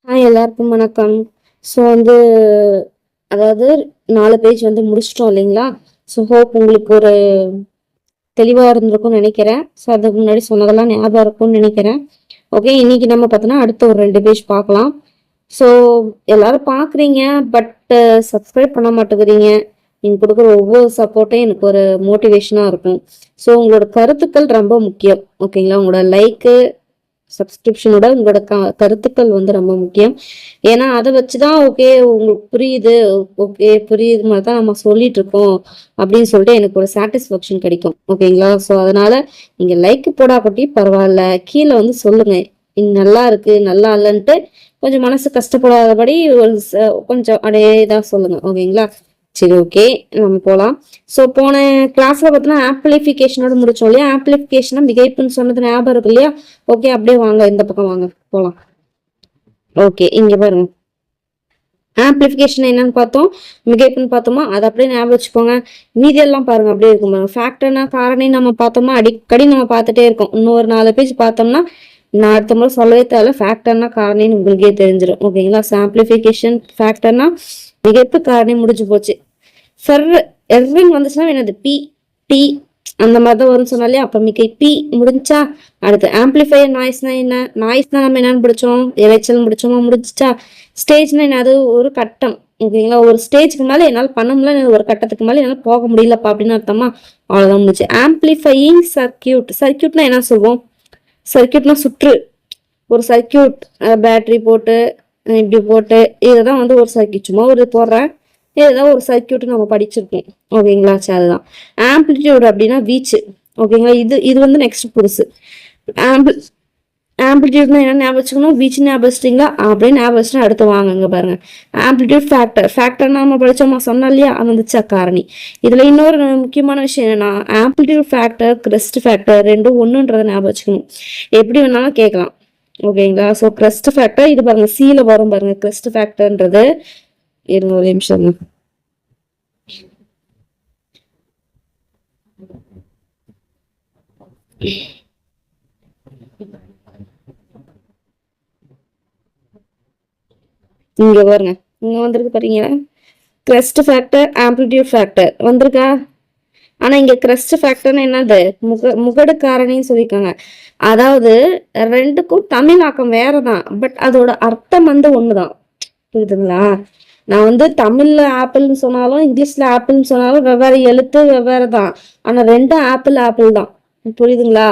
எல்லாருக்கும் வணக்கம். ஸோ அதாவது 4 பேஜ் முடிச்சிட்டோம் இல்லைங்களா? ஸோ ஹோப் உங்களுக்கு ஒரு தெளிவாக இருந்திருக்கும்னு நினைக்கிறேன். ஸோ அதுக்கு முன்னாடி சொன்னதெல்லாம் ஞாபகம் இருக்கும்னு நினைக்கிறேன். ஓகே, இன்னைக்கு நம்ம பார்த்தோன்னா அடுத்த ஒரு 2 பேஜ் பார்க்கலாம். ஸோ எல்லாரும் பார்க்குறீங்க, பட் சப்ஸ்கிரைப் பண்ண மாட்டேங்கிறீங்க. நீங்கள் கொடுக்குற ஒவ்வொரு சப்போர்ட்டும் எனக்கு ஒரு மோட்டிவேஷனாக இருக்கும். ஸோ உங்களோட கருத்துக்கள் ரொம்ப முக்கியம். ஓகேங்களா? உங்களோட லைக்கு சப்ஸ்கிரிப்ஷனோட உங்களோட கருத்துக்கள் ரொம்ப முக்கியம். ஏன்னா அதை வச்சுதான் ஓகே உங்களுக்கு புரியுது, ஓகே புரியுது மாதிரி தான் நம்ம சொல்லிட்டு இருக்கோம் அப்படின்னு சொல்லிட்டு எனக்கு ஒரு சாட்டிஸ்ஃபேக்ஷன் கிடைக்கும். ஓகேங்களா? ஸோ அதனால நீங்க லைக் போடாட்டி பரவாயில்ல, கீழே சொல்லுங்க இது நல்லா இருக்கு நல்லா இல்லைன்ட்டு. கொஞ்சம் மனசு கஷ்டப்படாதபடி ஒரு கொஞ்சம் அப்படியே தான் சொல்லுங்க. ஓகேங்களா? சரி, ஓகே, நம்ம போகலாம். ஸோ போன கிளாஸ்ல பார்த்தோன்னா ஆம்பிளிஃபிகேஷனோட முடிச்சோம் இல்லையா? ஆம்பிளிஃபிகேஷனா மிகைப்புன்னு சொன்னது ஞாபகம் இருக்கு இல்லையா? ஓகே, அப்படியே வாங்க, இந்த பக்கம் வாங்க, போகலாம். ஓகே, இங்க பாருங்க, ஆம்பிளிஃபிகேஷன் என்னன்னு பார்த்தோம், மிகைப்புன்னு பார்த்தோமா, அதை அப்படியே ஞாபகம் வச்சுக்கோங்க. மீதி எல்லாம் பாருங்க அப்படியே இருக்கும் பாருங்க. ஃபேக்டர்னா காரணி நம்ம பார்த்தோமா, அடிக்கடி நம்ம பார்த்துட்டே இருக்கோம். இன்னொரு 4 பேஜ் பார்த்தோம்னா நான் அடுத்த முறை சொல்லவே தேவை, ஃபேக்டர்னா காரணின்னு உங்களுக்கே தெரிஞ்சிடும். ஓகேங்களா? ஆம்பிளிஃபிகேஷன் ஃபேக்டர்னா மிகைப்பு காரணி முடிஞ்சு போச்சு. எர்ரிங் வந்துச்சுன்னா என்னது பி டி அந்த மாதிரி தான் வரும்னு சொன்னாலே, அப்ப மிகை பி முடிஞ்சா அடுத்து ஆம்பிளிஃபையர் நாய்ஸ்னா என்ன? நாய்ஸ்னா நம்ம என்னன்னு பிடிச்சோம், இறைச்சல் முடிச்சோமா, முடிஞ்சிச்சா? ஸ்டேஜ்னா என்ன? அது ஒரு கட்டம். ஓகேங்களா? ஒரு ஸ்டேஜ்க்கு மேல என்னால் பண்ண முடியல, ஒரு கட்டத்துக்கு மேல என்னால் போக முடியலப்பா அப்படின்னு அர்த்தமா? அவ்வளவுதான் முடிச்சு. Amplifying circuit. சர்க்கியூட்னா என்ன சொல்லுவோம்? சர்க்கியூட்னா சுற்று. ஒரு சர்க்கியூட் பேட்டரி போட்டு இப்படி போட்டு இதுதான் ஒரு சர்க்கியூட். சும்மா ஒரு போடுறேன், இதுதான் ஒரு சர்க்கியூட் நம்ம படிச்சிருக்கோம். ஓகேங்களா? சரி, அதுதான் ஆம்பிளிடியூட் அப்படின்னா வீச்சு. ஓகேங்களா? இது நெக்ஸ்ட் புதுசு. ஆம்பிளிடியூட்னா என்ன ஞாபகம் வச்சுக்கணும்? வீச்சு ஞாபகம் வச்சிட்டீங்களா? அப்படின்னு ஞாபகம் வச்சுன்னா அடுத்து வாங்க பாருங்க. Amplitude factor. ஃபேக்டர்னா நம்ம படிச்சோமா, சொன்னோம் இல்லையா? வந்துச்சா காரணி. இதுல இன்னொரு முக்கியமான விஷயம் என்னன்னா, ஆம்பிளிடியூட் ஃபேக்டர் கிரெஸ்ட் ஃபேக்டர் ரெண்டும் ஒண்ணுன்றதை ஞாபகம் வச்சுக்கணும். எப்படி வேணாலும் கேட்கலாம். ஓகேங்களா? ஸோ கிரெஸ்ட் ஃபேக்டர் இது பாருங்க, சீல வரும் பாருங்க கிரெஸ்ட் ஃபேக்டர்ன்றது. இருங்க ஒரு நிமிஷம். இங்க பாருங்க, இங்க வந்திருக்கு பாத்தீங்களா? கிரெஸ்ட் ஃபேக்டர் ஆம்பிளிடியூட் ஃபேக்டர் வந்திருக்கா? ஆனா இங்க கிரெஸ்ட் ஃபேக்டர்னு என்னது? முகடு காரணின்னு சொல்லியிருக்காங்க. அதாவது ரெண்டுக்கும் தமிழாக்கம் வேறதான், பட் அதோட அர்த்தம் ஒண்ணுதான். புரியுதுங்களா? நான் தமிழ்ல ஆப்பிள்னு சொன்னாலும் இங்கிலீஷ்ல ஆப்பிள்னு சொன்னாலும் வெவ்வேறு எழுத்து வெவ்வேறு தான். ஆனா ரெண்டும் ஆப்பிள் ஆப்பிள் தான். புரியுதுங்களா?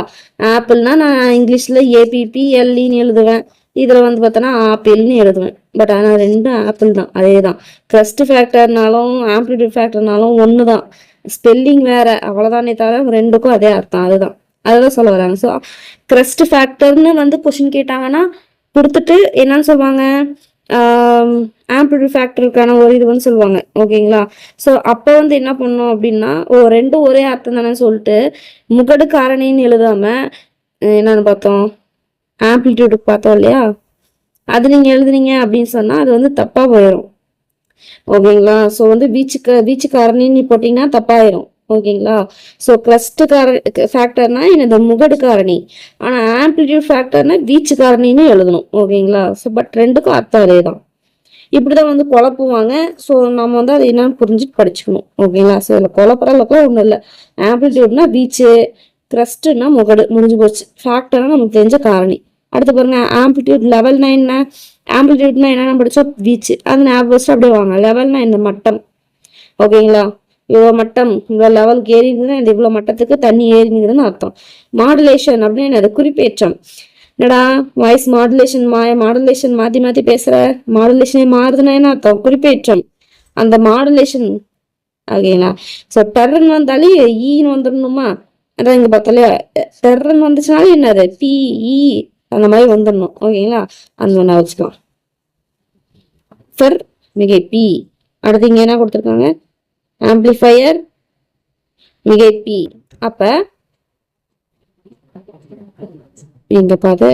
ஆப்பிள்னா நான் இங்கிலீஷ்ல APPLEன்னு எழுதுவேன், இதுல பார்த்தோன்னா ஆப்பிள்னு எழுதுவேன். பட் ஆனா ரெண்டும் ஆப்பிள் தான், அதே தான். கிரெஸ்ட் ஃபேக்டர்னாலும் ஆம்பிளிடியூட் ஃபேக்டர்னாலும் ஒண்ணுதான், ஸ்பெல்லிங் வேற, அவ்வளவுதானே தவிர ரெண்டுக்கும் அதே அர்த்தம். அதுதான் அததான் சொல்ல வராங்க. ஸோ கிரெஸ்ட் ஃபேக்டர்னு கொஸ்டின் கேட்டாங்கன்னா கொடுத்துட்டு என்னன்னு சொல்லுவாங்க, ஆம்பிளிடியூட் ஃபேக்டருக்கான ஒரு இது சொல்லுவாங்க. ஓகேங்களா? ஸோ அப்போ என்ன பண்ணணும் அப்படின்னா, ரெண்டும் ஒரே அர்த்தம் தானே சொல்லிட்டு முகடு காரணின்னு எழுதாம என்னன்னு பார்த்தோம், ஆம்பிளிடியூடுக்கு பார்த்தோம் இல்லையா? அது நீங்க எழுதுனீங்க அப்படின்னு சொன்னா அது தப்பா போயிடும். ஓகேங்களா? ஸோ வீச்சு காரணின்னு போட்டீங்கன்னா தப்பாயிரும். ஓகேங்களா? ஸோ கிரெஸ்ட் ஃபேக்டர்னா இந்த முகடு காரணி, ஆனா ஆம்பிளிடியூட் ஃபேக்டர்னா வீச்சு காரணின்னு எழுதணும். ஓகேங்களா? ஸோ பட் ரெண்டுக்கும் அர்த்தம் அதே தான். இப்படிதான் குழப்புவாங்க. ஸோ நம்ம அது என்னன்னு புரிஞ்சுட்டு படிச்சுக்கணும். ஓகேங்களா? ஸோ இதில் குழப்பறதுக்குலாம் ஒன்றும் இல்லை. ஆம்பிளிடியூட்னா வீச்சு, கிரெஸ்ட்னா முகடு, முடிஞ்சு போச்சு. ஃபேக்டர்னா நமக்கு தெரிஞ்ச காரணி. அடுத்து பாருங்க, ஆம்பிளிடியூட் லெவல்னா என்ன? ஆம்பிளிடியூட்னா என்னென்ன படிச்சோம்? வீச்சு. அது ஞாபகம் வச்சு அப்படியே வாங்க. லெவல்னா இந்த மட்டம். ஓகேங்களா? இவ்வளவு மட்டம், இவ்வளவு லெவலுக்கு ஏறி இருந்ததுன்னா இந்த இவ்வளவு மட்டத்துக்கு தண்ணி ஏறிங்கிறதுன்னு அர்த்தம். மாடுலேஷன் அப்படின்னு அது குறிப்பேற்றம். என்னடா வாய்ஸ் மாடுலேஷன் மாத்தி மாத்தி பேசுற, மாடுலேஷனே மாறுதுன்னா என்ன அர்த்தம்? குறிப்பேற்றம். அந்த மாடுலேஷன். ஓகேங்களா? ஸோ டெர்ரன் வந்தாலே ஈன்னு வந்துடணுமா? அதான் இங்க பார்த்தாலே டெர்ரன் வந்துச்சுனாலும் என்னது PE அந்த மாதிரி வந்துடணும். ஓகேங்களா? அந்த ஒண்ணா வச்சுக்கலாம். ஃபர் மிகை P. அடுத்து இங்க என்ன கொடுத்துருக்காங்க? ஆம்பிளிஃபையர் மிகை P. அப்ப இங்க பாரு,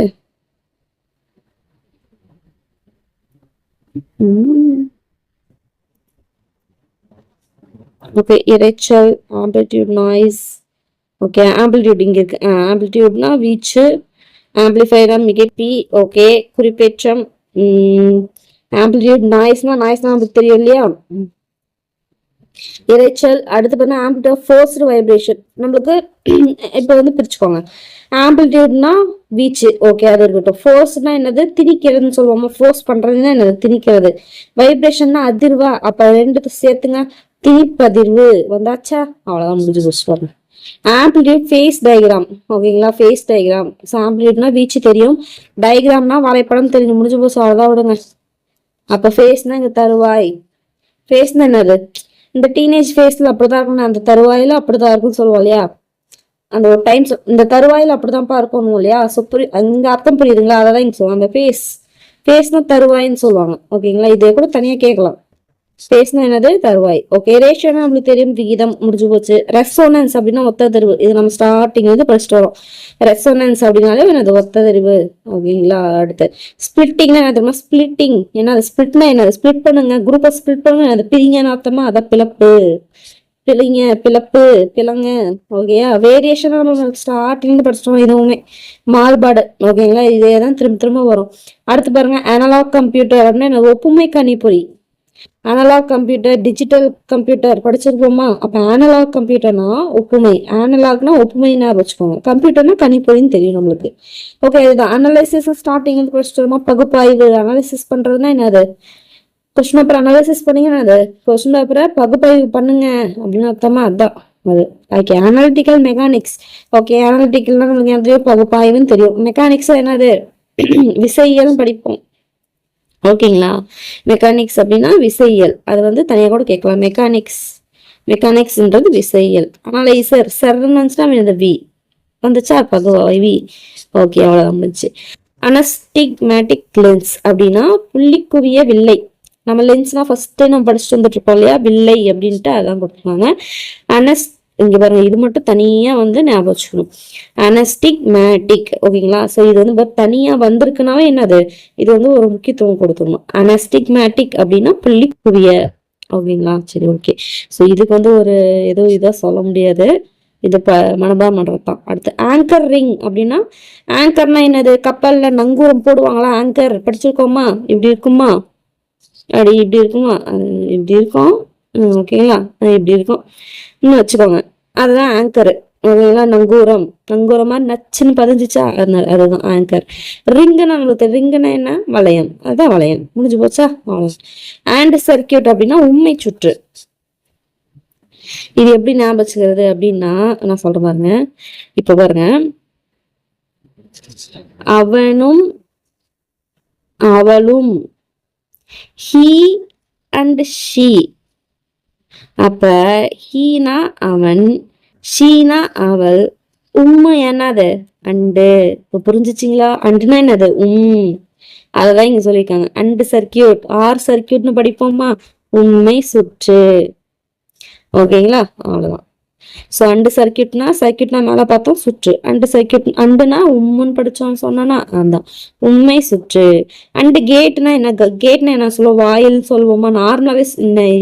ஓகே, இரைச்சல், ஆம்பிளிடியூட், நாய்ஸ். ஓகே, ஆம்பிளிடியூட் இங்க இருக்கு. ஆம்பிளிடியூட்னா வீச்சு, ஆம்பிளிஃபையர் மிகை P. ஓகே, குறிப்பேற்றம் ஆம்பிளிடியூட் நாய்ஸ்னா நமக்கு தெரியும் இல்லையா, இரைச்சல். அடுத்து பார்த்தா ஆம்பிளிடியூட் ஃபோர்ஸ்டு வைப்ரேஷன். நம்மளுக்கு இப்போ வந்து பிரிச்சுக்கோங்க. ஆம்பிளிடியூட்னா வீச்சு, ஓகே அது இருக்கட்டும். ஃபோர்ஸ்னா என்னது, திணிக்கிறதுன்னு சொல்லுவோம். ஃபோர்ஸ் பண்றதுன்னா என்னது, திணிக்கிறது. வைப்ரேஷன்னா அதிர்வா, அப்ப ரெண்டுக்கு சேர்த்துங்க, திணிப்பதிர்வு வந்தாச்சா, அவ்வளவுதான் முடிஞ்சு போச்சு பாருங்க. ஆம்பிளிடியூட் ஃபேஸ் டயக்ராம், ஓகேங்களா, ஃபேஸ் டயக்ராம். ஆம்பிளிடியூட்னா வீச்சு தெரியும், டயக்ராம்னா வரைபடம் தெரியும், முடிஞ்சு போச்சு, அவ்வளவுதான் விடுங்க. அப்ப ஃபேஸ்னா இங்க தருவாய். ஃபேஸ்னா என்னது, இந்த டீனேஜ் ஃபேஸ்ல அப்படிதான் இருக்கணும், அந்த தருவாயில அப்படிதான் இருக்கும்னு சொல்லுவோம் இல்லையா, அந்த ஒரு டைம் இந்த தருவாயில அப்படிதான்ப்பா இருக்கணும் இல்லையா. ஸோ அங்க அர்த்தம் புரியுதுங்களா, அதான் இங்க சொல்லுவாங்க. அந்த ஃபேஸ்னா தருவாயின்னு சொல்லுவாங்க, ஓகேங்களா. இதே கூட தனியா கேட்கலாம். ஸ்பேஸ்னா என்னது, தருவாய். ஓகே, ரேஷியோனா நம்மளுக்கு தெரியும், விகிதம், முடிஞ்சு போச்சு. ரெசோனன்ஸ் அப்படின்னா ஒத்ததிர்வு, இது நம்ம ஸ்டார்டிங் வந்து படிச்சுட்டு வரோம். ரெசோனன்ஸ் அப்படின்னாலே என்னது, ஒத்ததிர்வு, ஓகேங்களா. அடுத்து ஸ்பிளிட்டிங்னா என்ன தெரியுமா, ஸ்பிளிட்டிங் என்னது, ஸ்பிளிட்னா என்னது, ஸ்பிளிட் பண்ணுங்க, குரூப்பை ஸ்பிளிட் பண்ணுங்க, அது பிரிங்கன்னு அர்த்தமா, அதான் பிளப்பு, பிழைங்க, பிளப்பு, பிளங்க, ஓகேயா. வேரியேஷன் நம்ம ஸ்டார்டிங் படிச்சிட்டோம், இதுவுமே மாறுபாடு, ஓகேங்களா. இதே தான் திரும்ப திரும்ப வரும். அடுத்து பாருங்க, அனலாக் கம்ப்யூட்டர் அப்படின்னா ஒப்புமை கணிப்பொறி. அனலாக் கம்ப்யூட்டர், டிஜிட்டல் கம்ப்யூட்டர் படிச்சிருக்கோமா. அப்ப அனலாக் கம்ப்யூட்டர்னா ஒப்புமை, அனலாக்னா ஒப்புமைன்னா வச்சுக்கோங்க, கம்ப்யூட்டர்னா கணிப்பொறின்னு தெரியும் நம்மளுக்கு. ஓகே, இதுதான் அனலைசிஸ். ஸ்டார்டிங் படிச்சிட்டோமா, பகுப்பாய்வு. அனாலிசிஸ் பண்றதுன்னா என்னது, கொஸ்டின் பேப்பர் அனாலிசிஸ் பண்ணீங்கன்னா அது கொஸ்டின் பேப்பரை பகுப்பாய்வு பண்ணுங்க அப்படின்னு அர்த்தமா, அதுதான் அது. Okay, analytical mechanics. ஓகே, அனாலிட்டிக்கல்னா நம்மளுக்கு எந்த பகுப்பாய்வுன்னு தெரியும். மெக்கானிக்ஸ் என்னது, விசையியல் படிப்போம், ஓகேங்களா. மெக்கானிக்ஸ் அப்படின்னா விசையியல், அது வந்து தனியாக கூட கேட்கலாம். மெக்கானிக்ஸ்ன்றது விசையியல். அனலைசர் சர்ன்னு வந்துச்சுன்னா வி வந்துச்சா, வி. ஓகே, அவ்வளோதான் முடிச்சு. அனஸ்டிக்மேட்டிக் லென்ஸ் அப்படின்னா புள்ளிக்குவிய வில்லை. நம்ம லென்ஸ்னா ஃபர்ஸ்ட் நம்ம படிச்சுட்டு வந்துட்டு இருப்போம் இல்லையா, வில்லை அப்படின்ட்டு அதான் கொடுத்துருக்காங்க. இங்க பாருங்க, இது மட்டும் தனியா வந்து ஞாபகம் வச்சுக்கணும், அனஸ்டிக்மேட்டிக், ஓகேங்களா. ஸோ இது வந்து தனியா வந்திருக்குனாவே என்னது, இது வந்து ஒரு முக்கியத்துவம் கொடுத்துக்கணும். அனஸ்டிக்மேட்டிக் அப்படின்னா புள்ளிக்குவிய, ஓகேங்களா. சரி, ஓகே. ஸோ இதுக்கு வந்து ஒரு ஏதோ இதாக சொல்ல முடியாது, இது மனப்பாடம் பண்றதுதான். அடுத்து ஆங்கர் ரிங் அப்படின்னா, ஆங்கர்னா என்னது, கப்பல்ல நங்கூரம் போடுவாங்களா, ஆங்கர் படிச்சிருக்கோமா, இப்படி இருக்குமா, அப்படி இப்படி இருக்குமா, இப்படி இருக்கும், ஓகேங்களா, இப்படி இருக்கும் இன்னும் வச்சுக்கோங்க, அதுதான் ஆங்கர், ஓகேங்களா. நங்கூரமா நச்சுன்னு பதிஞ்சிச்சா, அதுதான் ஆங்கர். ரிங்குன்னா நம்மளுக்கு, ரிங்குன்னா என்ன, வளையம், அதுதான் வளையம், முடிஞ்சு போச்சா. அண்ட் சர்க்கியூட் அப்படின்னா உண்மை சுற்று. இது எப்படி ஞாபகம் வச்சுக்கிறது அப்படின்னா, நான் சொல்றேன் பாருங்க. இப்ப பாருங்க, அவனும் அவளும், he and she. அப்ப ஹீனா அவன், ஷீனா அவள், உண்மை என்னது, அண்டு. இப்ப புரிஞ்சுச்சிங்களா, அண்டுனா என்னது, அததான் இங்க சொல்லியிருக்காங்க. அண்டு சர்க்கியூட், ஆர் சர்க்கியூட்னு படிப்போமா, உண்மை சுற்று, ஓகேங்களா. அவ்வளவுதான். ஸோ அண்டு சர்க்கியூட்னா மேல பார்த்தோம், சுற்று. அண்டு சர்க்கியூட், அண்டுனா உம்முன்னு படிச்சோம்னு சொன்னா அதுதான் உண்மை சுற்று. அண்டு கேட்னா என்ன, கேட்னா என்ன சொல்லுவோம், வாயில் சொல்லுவோமா, நார்மலாவே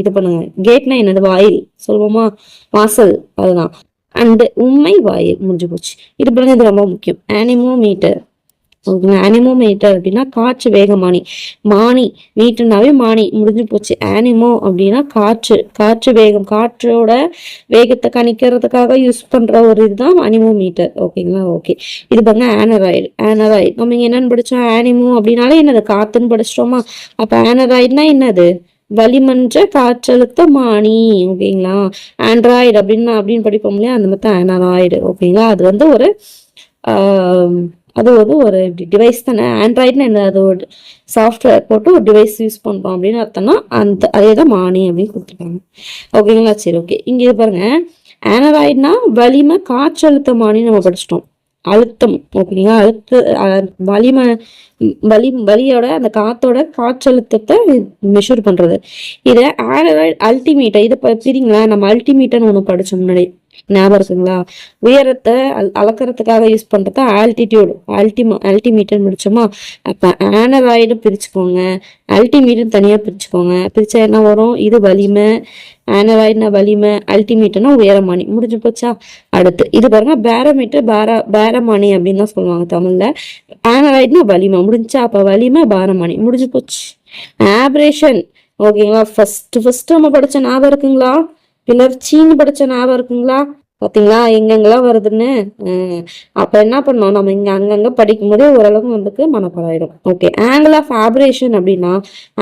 இது பண்ணுங்க, கேட்னா என்னது, வாயில் சொல்லுவோமா, வாசல், அதுதான். அண்டு உண்மை வாயில், முடிஞ்சு போச்சு. இது பாருங்க, இது ரொம்ப முக்கியம். ஆனிமோமீட்டர், ஆனிமோமீட்டர் அப்படின்னா காற்று வேகமானி, மானி, மீட்டர்னாவே மானி, முடிஞ்சு போச்சு. ஆனிமோ அப்படின்னா காற்று வேகம், காற்றோட வேகத்தை கணிக்கிறதுக்காக யூஸ் பண்ற ஒரு இதுதான் அனிமோமீட்டர், ஓகேங்களா. ஓகே, இது பாருங்க ஆனராய்டு. நம்ம என்னன்னு படிச்சோம், ஆனிமோ அப்படின்னாலே என்னது, காத்துன்னு படிச்சிட்டோமா. அப்ப ஆனராய்டுனா என்னது, வளிமன்ற காற்றழுத்த மானி, ஓகேங்களா. ஆண்ட்ராய்டு அப்படின்னு படிப்போம் இல்லையா, அந்த மாதிரி ஆனராய்டு, ஓகேங்களா. அது வந்து ஒரு அது வந்து ஒரு டிவைஸ் தானே. ஆண்ட்ராய்டுன்னு என்ன, அது ஒரு சாஃப்ட்வேர் போட்டு ஒரு டிவைஸ் யூஸ் பண்றோம் அப்படின்னு அர்த்தம்னா, அதே தான் மானி அப்படின்னு கொடுத்துருக்காங்க, ஓகேங்களா. சரி, ஓகே. இங்க இது பாருங்க, ஆனராய்டுனா வலிமை காற்றழுத்த மானி நம்ம படிச்சிட்டோம், அழுத்தம், ஓகேங்களா. வலியோட அந்த காத்தோட காற்றழுத்தத்தை மெஷர் பண்றது. இதை ஆனராய்டு அல்டிமீட்டர், இதை பிரிங்களா, நம்ம அல்டிமீட்டர்னு ஒண்ணு படிச்சோம் முன்னாடி. ஞாபகம் இருக்குங்களா? உயரத்தை அளக்கறதுக்காக யூஸ் பண்றது ஆல்டிடியூட், ஆல்டிமீட்டர் முடிச்சோமா? அப்ப ஆனராய்டு பிரிச்சுக்கோங்க, ஆல்டிமீட்டர் தனியா பிரிச்சுக்கோங்க. பிரிச்சா என்ன வரும்? இது வலிமை, ஆனராய்டுனா வலிமை, அல்டிமீட்டர்னா உயரமானி. முடிஞ்சு போச்சா? அடுத்து இது பாருங்க, பேரோமீட்டர், பேரமானி அப்படின்னு தான் சொல்லுவாங்க தமிழ்ல. ஆனராய்டுனா வலிமை. முடிஞ்சா? அப்ப வலிமை பாரமானி. முடிஞ்சு போச்சு. ஆப்ரேஷன். ஓகேங்களா? ஃபர்ஸ்ட் நம்ம படிச்ச ஞாபகம் இருக்குங்களா? பிளர்ச்சின்னு படிச்ச ஞாபகம் இருக்குங்களா? பாத்தீங்களா எங்கெங்கெல்லாம் வருதுன்னு. அப்ப என்ன பண்ணோம், நம்ம இங்க அங்கங்க படிக்கும் போதே ஓரளவுக்கு நமக்கு மனப்பாடம் ஆயிடும். ஓகே, ஆங்கிள் ஆஃப் ஆபரேஷன் அப்படின்னா,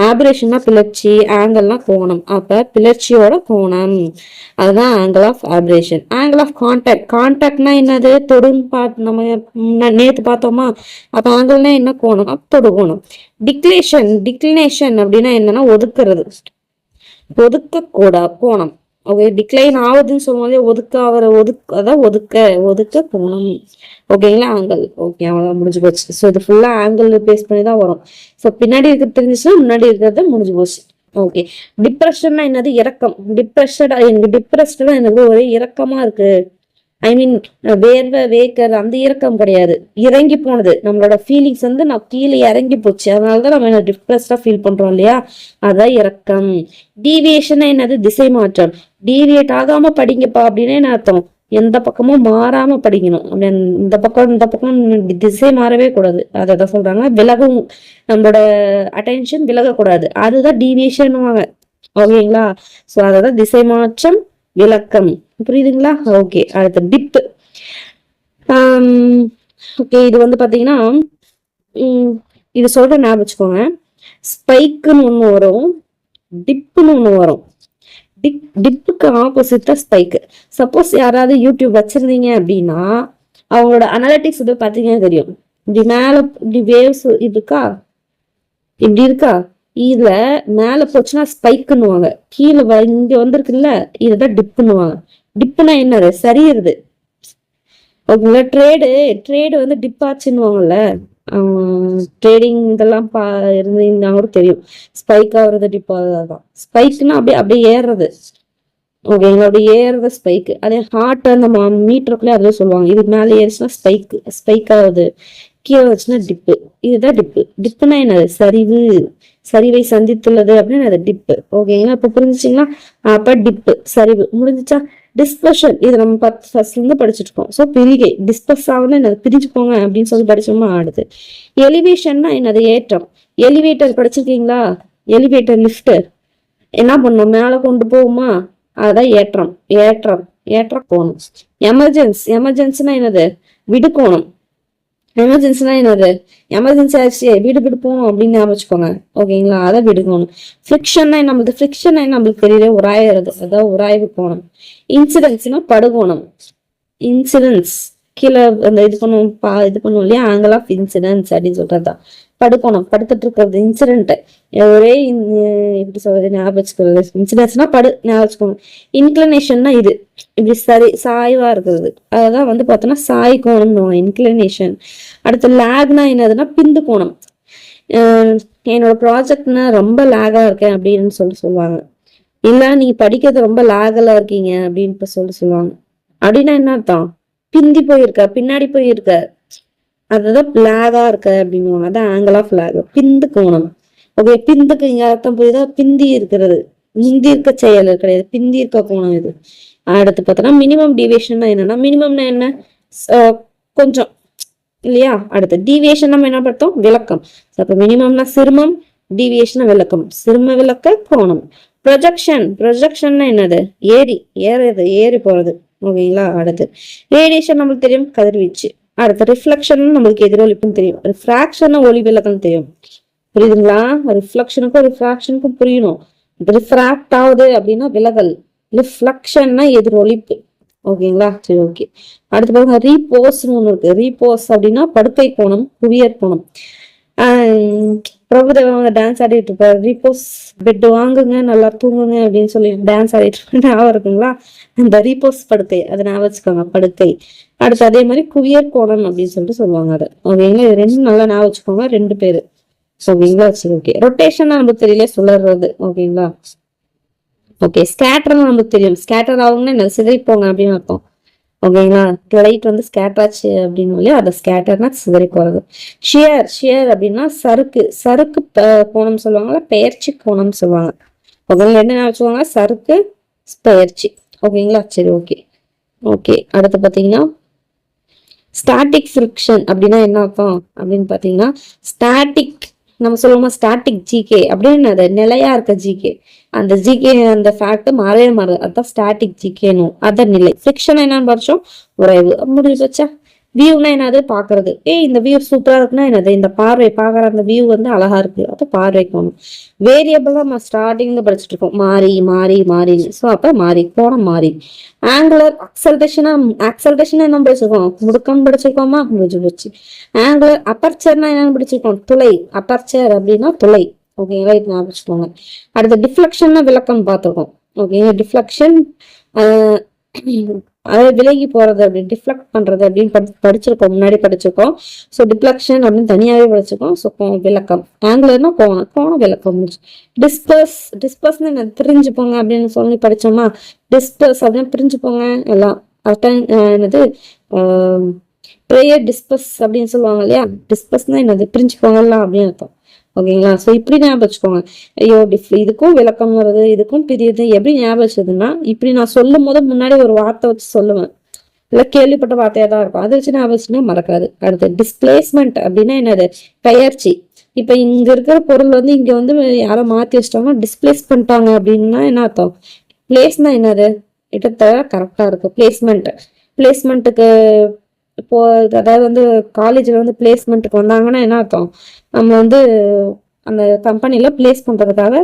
ஆபரேஷன்னா பிளர்ச்சி, ஆங்கிள்னா கோணம். அப்ப பிளர்ச்சியோட கோணம், அதுதான் angle of operation. Angle of contact, கான்டாக்ட்னா என்னது? தொடுன்னு நம்ம நேத்து பார்த்தோமா? அப்ப ஆங்கிள்னா என்ன? கோணம். தொடுகோணம். டிக்ளினேஷன் அப்படின்னா என்னன்னா ஒதுக்குறது, ஒதுக்க கோணம். ஓகே, டிக்ளைன் ஆகுதுன்னு சொல்லும்போதே அதான் ஒதுக்க கோணம். ஓகேங்களா? ஆங்கிள். ஓகே, அவ்வளவுதான், முடிஞ்சு போச்சு. ஸோ இது ஃபுல்லா ஆங்கிள் பேஸ் பண்ணி தான் வரும். ஸோ பின்னாடி இருக்கிறது தெரிஞ்சுச்சுன்னா முன்னாடி இருக்கிறது முடிஞ்சு போச்சு. ஓகே, டிப்ரெஷன்னா என்னது? இறக்கம். டிப்ரெஸ்டா எனக்கு ஒரே இறக்கமா இருக்கு, ஐ மீன் வேர்வை வேர்க்கிறது அந்த இறக்கம் கிடையாது, இறங்கி போனது. நம்மளோட ஃபீலிங்ஸ் வந்து நான் கீழே இறங்கி போச்சு, அதனாலதான் நம்ம டிப்ரெஸ்டா ஃபீல் பண்றோம் இல்லையா? அதான் இறக்கம். டீவியேஷன் என்னது? திசை மாற்றம். டீவியேட் ஆகாம படிங்கப்பா அப்படின்னு என்ன அர்த்தம்? எந்த பக்கமும் மாறாம படிக்கணும். இந்த பக்கம் திசை மாறவே கூடாது. அதான் சொல்றாங்க. விலகும், நம்மளோட அட்டென்ஷன் விலகக்கூடாது, அதுதான் டீவியேஷன். ஓகேங்களா? சோ அதான் திசை மாற்றம், விளக்கம். புரியுதுங்களா? ஓகே, அடுத்து டிப். ஓகே, இது வந்து பாத்தீங்கன்னா இது சொல்ற ஞாபகம் வச்சுக்கோங்க. ஸ்பைக்குன்னு ஒண்ணு வரும், டிப்புன்னு ஒண்ணு வரும். டிப்புக்கு ஆப்போசிட் தான் ஸ்பைக்கு. சப்போஸ் யாராவது யூடியூப் வச்சிருந்தீங்க அப்படின்னா அவங்களோட அனாலிட்டிக்ஸ் இது பாத்தீங்கன்னா தெரியும். இப்படி மேல இப்படி வேவ்ஸ் இருக்கா, இப்படி இருக்கா, இதுல மேல போச்சுன்னா ஸ்பைக்குன்னுவாங்க, கீழே இங்க வந்திருக்குல்ல இதுதான் டிப்புன்னுவாங்க. டிப்புனா என்னது? சரியுறது. ஓகேங்களா? ட்ரேடு வந்து டிப் ஆச்சுன்னுவாங்கல்ல, ட்ரேடிங் இதெல்லாம் இருந்தீங்கன்னா கூட தெரியும். ஸ்பைக் ஆகுறது டிப் ஆகுறதுதான். ஸ்பைக்னா அப்படியே ஏறுறது. ஓகேங்களா? அப்படி ஏறுறது ஸ்பைக். அதே ஹார்ட் அந்த மீட்டருக்குள்ளே அதுவே சொல்லுவாங்க. இது மேலே ஏறிச்சுன்னா ஸ்பைக் ஆகுது, கீழே வச்சுன்னா டிப்பு. இதுதான் டிப்பு. டிப்புனா என்னது? சரிவு, சரிவை சந்தித்துள்ளது அப்படின்னு அது டிப்பு. ஓகேங்களா? இப்ப புரிஞ்சுச்சிங்களா? அப்ப டிப்பு சரிவு. முடிஞ்சிச்சா? டிஸ்பர்ஷன், இது நம்ம ஃபர்ஸ்ட்ல இருந்து படிச்சுட்டு இருக்கோம். ஸோ பிரிகை. டிஸ்பர்ஸ் ஆகுதுன்னா என்னது? பிரிச்சுக்கோங்க அப்படின்னு சொல்லி படிச்சோமா? அடுத்து எலிவேஷன்னா என்னது? ஏற்றம். எலிவேட்டர் படிச்சிருக்கீங்களா? எலிவேட்டர் லிஃப்ட் என்ன பண்ணும்? மேல கொண்டு போகுமா? அதான் ஏற்றம். ஏற்ற கோணம். எமர்ஜென்சினா என்னது? விடுகோணம். எமர்ஜென்சினா என்னது? எமர்ஜென்சி ஆச்சு, வீடு போகணும் அப்படின்னு ஞாபகம் வச்சுக்கோங்க. ஓகேங்களா? அதை விடுக்கணும். ஃபிரிக்ஷன்னா நம்மளுக்கு ஃபிரிக்ஷன் நம்மளுக்கு தெரியல, உராயிறது, அதான் உராய்வு கோணம். இன்சிடென்ட்ஸ்னா படுகோணம். இன்சிடென்ட்ஸ் கீழே அந்த இது பண்ணுவோம் இல்லையா? ஆங்கிள் ஆஃப் இன்சிடென்ட்ஸ் அப்படின்னு சொல்றதுதான் படுகோணம். படுத்துட்டு இருக்கிறது இன்சிடென்ட். ஒரே எப்படி சொல்றது ஞாபகம் வச்சுக்கிறது? இன்சிடென்ட்ஸ்னா ஞாபகம் வச்சுக்கோங்க. இன்க்ளினேஷன்னா இது இப்படி சாய்வா இருக்கிறது, அதான் வந்து பார்த்தோம்னா சாய் கோணம், இன்க்ளினேஷன். அடுத்து லேக்னா என்னதுன்னா பிந்து கோணம். என்னோட ப்ராஜெக்ட்னா ரொம்ப லேகா இருக்கேன் அப்படின்னு சொல்லுவாங்க. இல்ல நீங்க படிக்கிறது ரொம்ப லேகலா இருக்கீங்க அப்படின்னு சொல்லுவாங்க. அப்படின்னா என்ன அர்த்தம்? பிந்தி போயிருக்க, பின்னாடி போயிருக்க, அதுதான் லேகா இருக்க அப்படின்னுவாங்க. அதான் ஆங்கிள் ஆஃப் லேக், பிந்து கோணம். ஓகே, பிந்துக்கு இங்க அர்த்தம் புரியுதா? பிந்தி இருக்கிறது, முந்தி இருக்க செயல் கிடையாது, பிந்தி இருக்க கோணம் இது. அடுத்து பார்த்தோம்னா மினிமம் டிவியேஷன் என்னன்னா, மினிமம்னா என்ன? கொஞ்சம் இல்லையா? அடுத்து டீவியேஷன் நம்ம என்ன பார்த்தோம்? விளக்கம். அப்ப மினிமம்னா சிறுமம், டீவியேஷன் விளக்கம். சிறும விளக்க கோணம். ப்ரொஜெக்ஷன்னா என்னது? ஏறி போறது. ஓகேங்களா? அடுத்து ரேடியேஷன் நம்மளுக்கு தெரியும், கதிர்வீச்சு. அடுத்து ரிஃப்ளெக்ஷன் நம்மளுக்கு எதிரொலிப்புன்னு தெரியும். ரிஃப்ராக்ஷன் ஒளி விளக்கம் தெரியும். புரியுதுங்களா? ரிஃப்ளெக்ஷனுக்கும் ரிஃப்ராக்ஷனுக்கும் புரியணும். ரிஃப்ராக்ட் ஆகுது அப்படின்னா விலகல், ரிஃப்ளெக்ஷன்னா எதிரொலிப்பு. ஓகேங்களா? சரி, ஓகே. அடுத்து பாருங்க, ரீபோஸ்ன்னு ஒண்ணு இருக்கு. ரீபோஸ் அப்படின்னா படுக்கை கோணம், குவியற் கோணம். பிரபுதேவன் டான்ஸ் ஆடிட்டு இருப்பாரு, ரீபோஸ் பெட் வாங்குங்க நல்லா தூங்குங்க அப்படின்னு சொல்லி டான்ஸ் ஆடிட்டு இருப்பாரு, ஞாபகம் இருக்குங்களா? அந்த ரீபோஸ் படுக்கை, அதை ஞாபகம் வச்சுக்கோங்க, படுக்கை. அடுத்து அதே மாதிரி குவியற் கோணம் அப்படின்னு சொல்லிட்டு சொல்லுவாங்க அதை. ஓகேங்களா? இது ரெண்டும் நல்லா ஞாபகம் வச்சுக்கோங்க, 2 பேரு. ஓகேங்களா? சரி, ஓகே. ரொட்டேஷன் நமக்கு தெரியல, சுழறது. ஓகேங்களா? ஓகே, ஸ்கேட்டர் நமக்கு தெரியும். ஸ்கேட்டர் ஆகுங்கன்னா என்ன, சிதறி போங்க அப்படின்னு அர்த்தம். ஓகேங்களா, லைட் வந்து ஸ்கேட்டர் ஆச்சு அப்படின்னு இல்லையா, அதை ஸ்கேட்டர்னா சிதறி போறது. ஷியர், ஷியர் அப்படின்னா சறுக்கு, சறுக்கு கோணம் சொல்லுவாங்க, பெயர்ச்சி கோணம் சொல்லுவாங்க. ஓகேங்களா, என்ன வச்சுக்கோங்க, சறுக்கு பெயர்ச்சி. ஓகேங்களா, சரி ஓகே. ஓகே, அடுத்து பார்த்தீங்கன்னா ஸ்டாட்டிக் ஃப்ரிக்ஷன் அப்படின்னா என்ன அர்த்தம் அப்படின்னு பார்த்தீங்கன்னா, ஸ்டாட்டிக் நம்ம சொல்லுவோமா, ஸ்டாட்டிக் ஜிகே அப்படின்னு அது நிலையா இருக்க ஜிகே. அந்த ஜிகே அந்த ஃபேக்ட் மாறவே மாறுது, அதுதான் ஸ்டாட்டிக் ஜிகேனும். அத நிலை. ஃப்ரிக்ஷன் என்னன்னு படிச்சோம், உறைவு. முடிஞ்சு வச்சா. வியூனா என்னது, பாக்குறது. இந்த வியூ சூப்பரா இருக்குன்னா என்னது, இந்த பார்வை பாக்குற அந்த வியூ வந்து அழகா இருக்கு, அப்ப பார்வை கோணம். வேரியபிள் நம்ம ஸ்டார்டிங்ல படிச்சுட்டு இருக்கோம், மாறி மாறி மாறி. ஸோ அப்ப மாறி, கோணம் மாறி. ஆங்குலர் அக்சல்டேஷனா, அக்சல்டேஷன் என்ன படிச்சிருக்கோம், முடுக்கம் படிச்சிருக்கோமா, முடிஞ்சு போச்சு. ஆங்குலர் அப்பர்ச்சர்னா என்னன்னு படிச்சிருக்கோம், துளை. அப்பர்ச்சர் அப்படின்னா துளை. ஓகேங்களா, இது ஞாபகம் வச்சுக்கோங்க. அடுத்து டிஃப்ளெக்ஷன்னா விளக்கம் பார்த்துருக்கோம். ஓகே, டிஃப்ளெக்ஷன் அதாவது விலகி போறது அப்படின்னு, டிஃப்ளெக்ட் பண்றது அப்படின்னு படிச்சிருக்கோம், முன்னாடி படிச்சிருக்கோம். ஸோ டிஃப்ளெக்ஷன் அப்படின்னு தனியாவே படிச்சிருக்கோம். ஸோ விளக்கம். ஆங்குலர்னா கோணம், கோணம் விளக்கம். டிஸ்பர்ஸ், டிஸ்பர்ஸ்னு என்ன, பிரிஞ்சுப்போங்க அப்படின்னு சொல்லி படிச்சோமா. டிஸ்பர்ஸ் அப்படின்னு பிரிஞ்சுப்போங்க எல்லாம். அதுதான் என்னது, ப்ரேயர் டிஸ்பர்ஸ் அப்படின்னு சொல்லுவாங்க இல்லையா. டிஸ்பர்ஸ்னா என்னது, பிரிஞ்சுப்போங்கலாம் அப்படின்னு அர்த்தம். ஓகேங்களா, ஸோ இப்படி ஞாபகம் வச்சுக்கோங்க. ஐயோ இதுக்கும் விளக்கம் வருது, இதுக்கும் பிரியுது, எப்படி ஞாபகம் வச்சதுன்னா, இப்படி நான் சொல்லும் போது முன்னாடி ஒரு வார்த்தை வச்சு சொல்லுவேன், இல்லை கேள்விப்பட்ட வார்த்தையா தான் இருக்கும், அதை வச்சு ஞாபகம் வச்சுன்னா மறக்காது. அடுத்து டிஸ்பிளேஸ்மெண்ட் அப்படின்னா என்னது, பெயர்ச்சி. இப்ப இங்க இருக்கிற பொருள் வந்து இங்க வந்து யாரோ மாத்தி வச்சிட்டாங்கன்னா டிஸ்பிளேஸ் பண்ணிட்டாங்க அப்படின்னா என்ன அர்த்தம். பிளேஸ்னா என்னது, இடத்த கரெக்டா இருக்கு, பிளேஸ்மெண்ட். பிளேஸ்மெண்ட்டுக்கு இப்போ அதாவது வந்து காலேஜ்ல வந்து பிளேஸ்மெண்ட்டுக்கு வந்தாங்கன்னா என்ன அர்த்தம், நம்ம வந்து அந்த கம்பெனில பிளேஸ் பண்றதுக்காக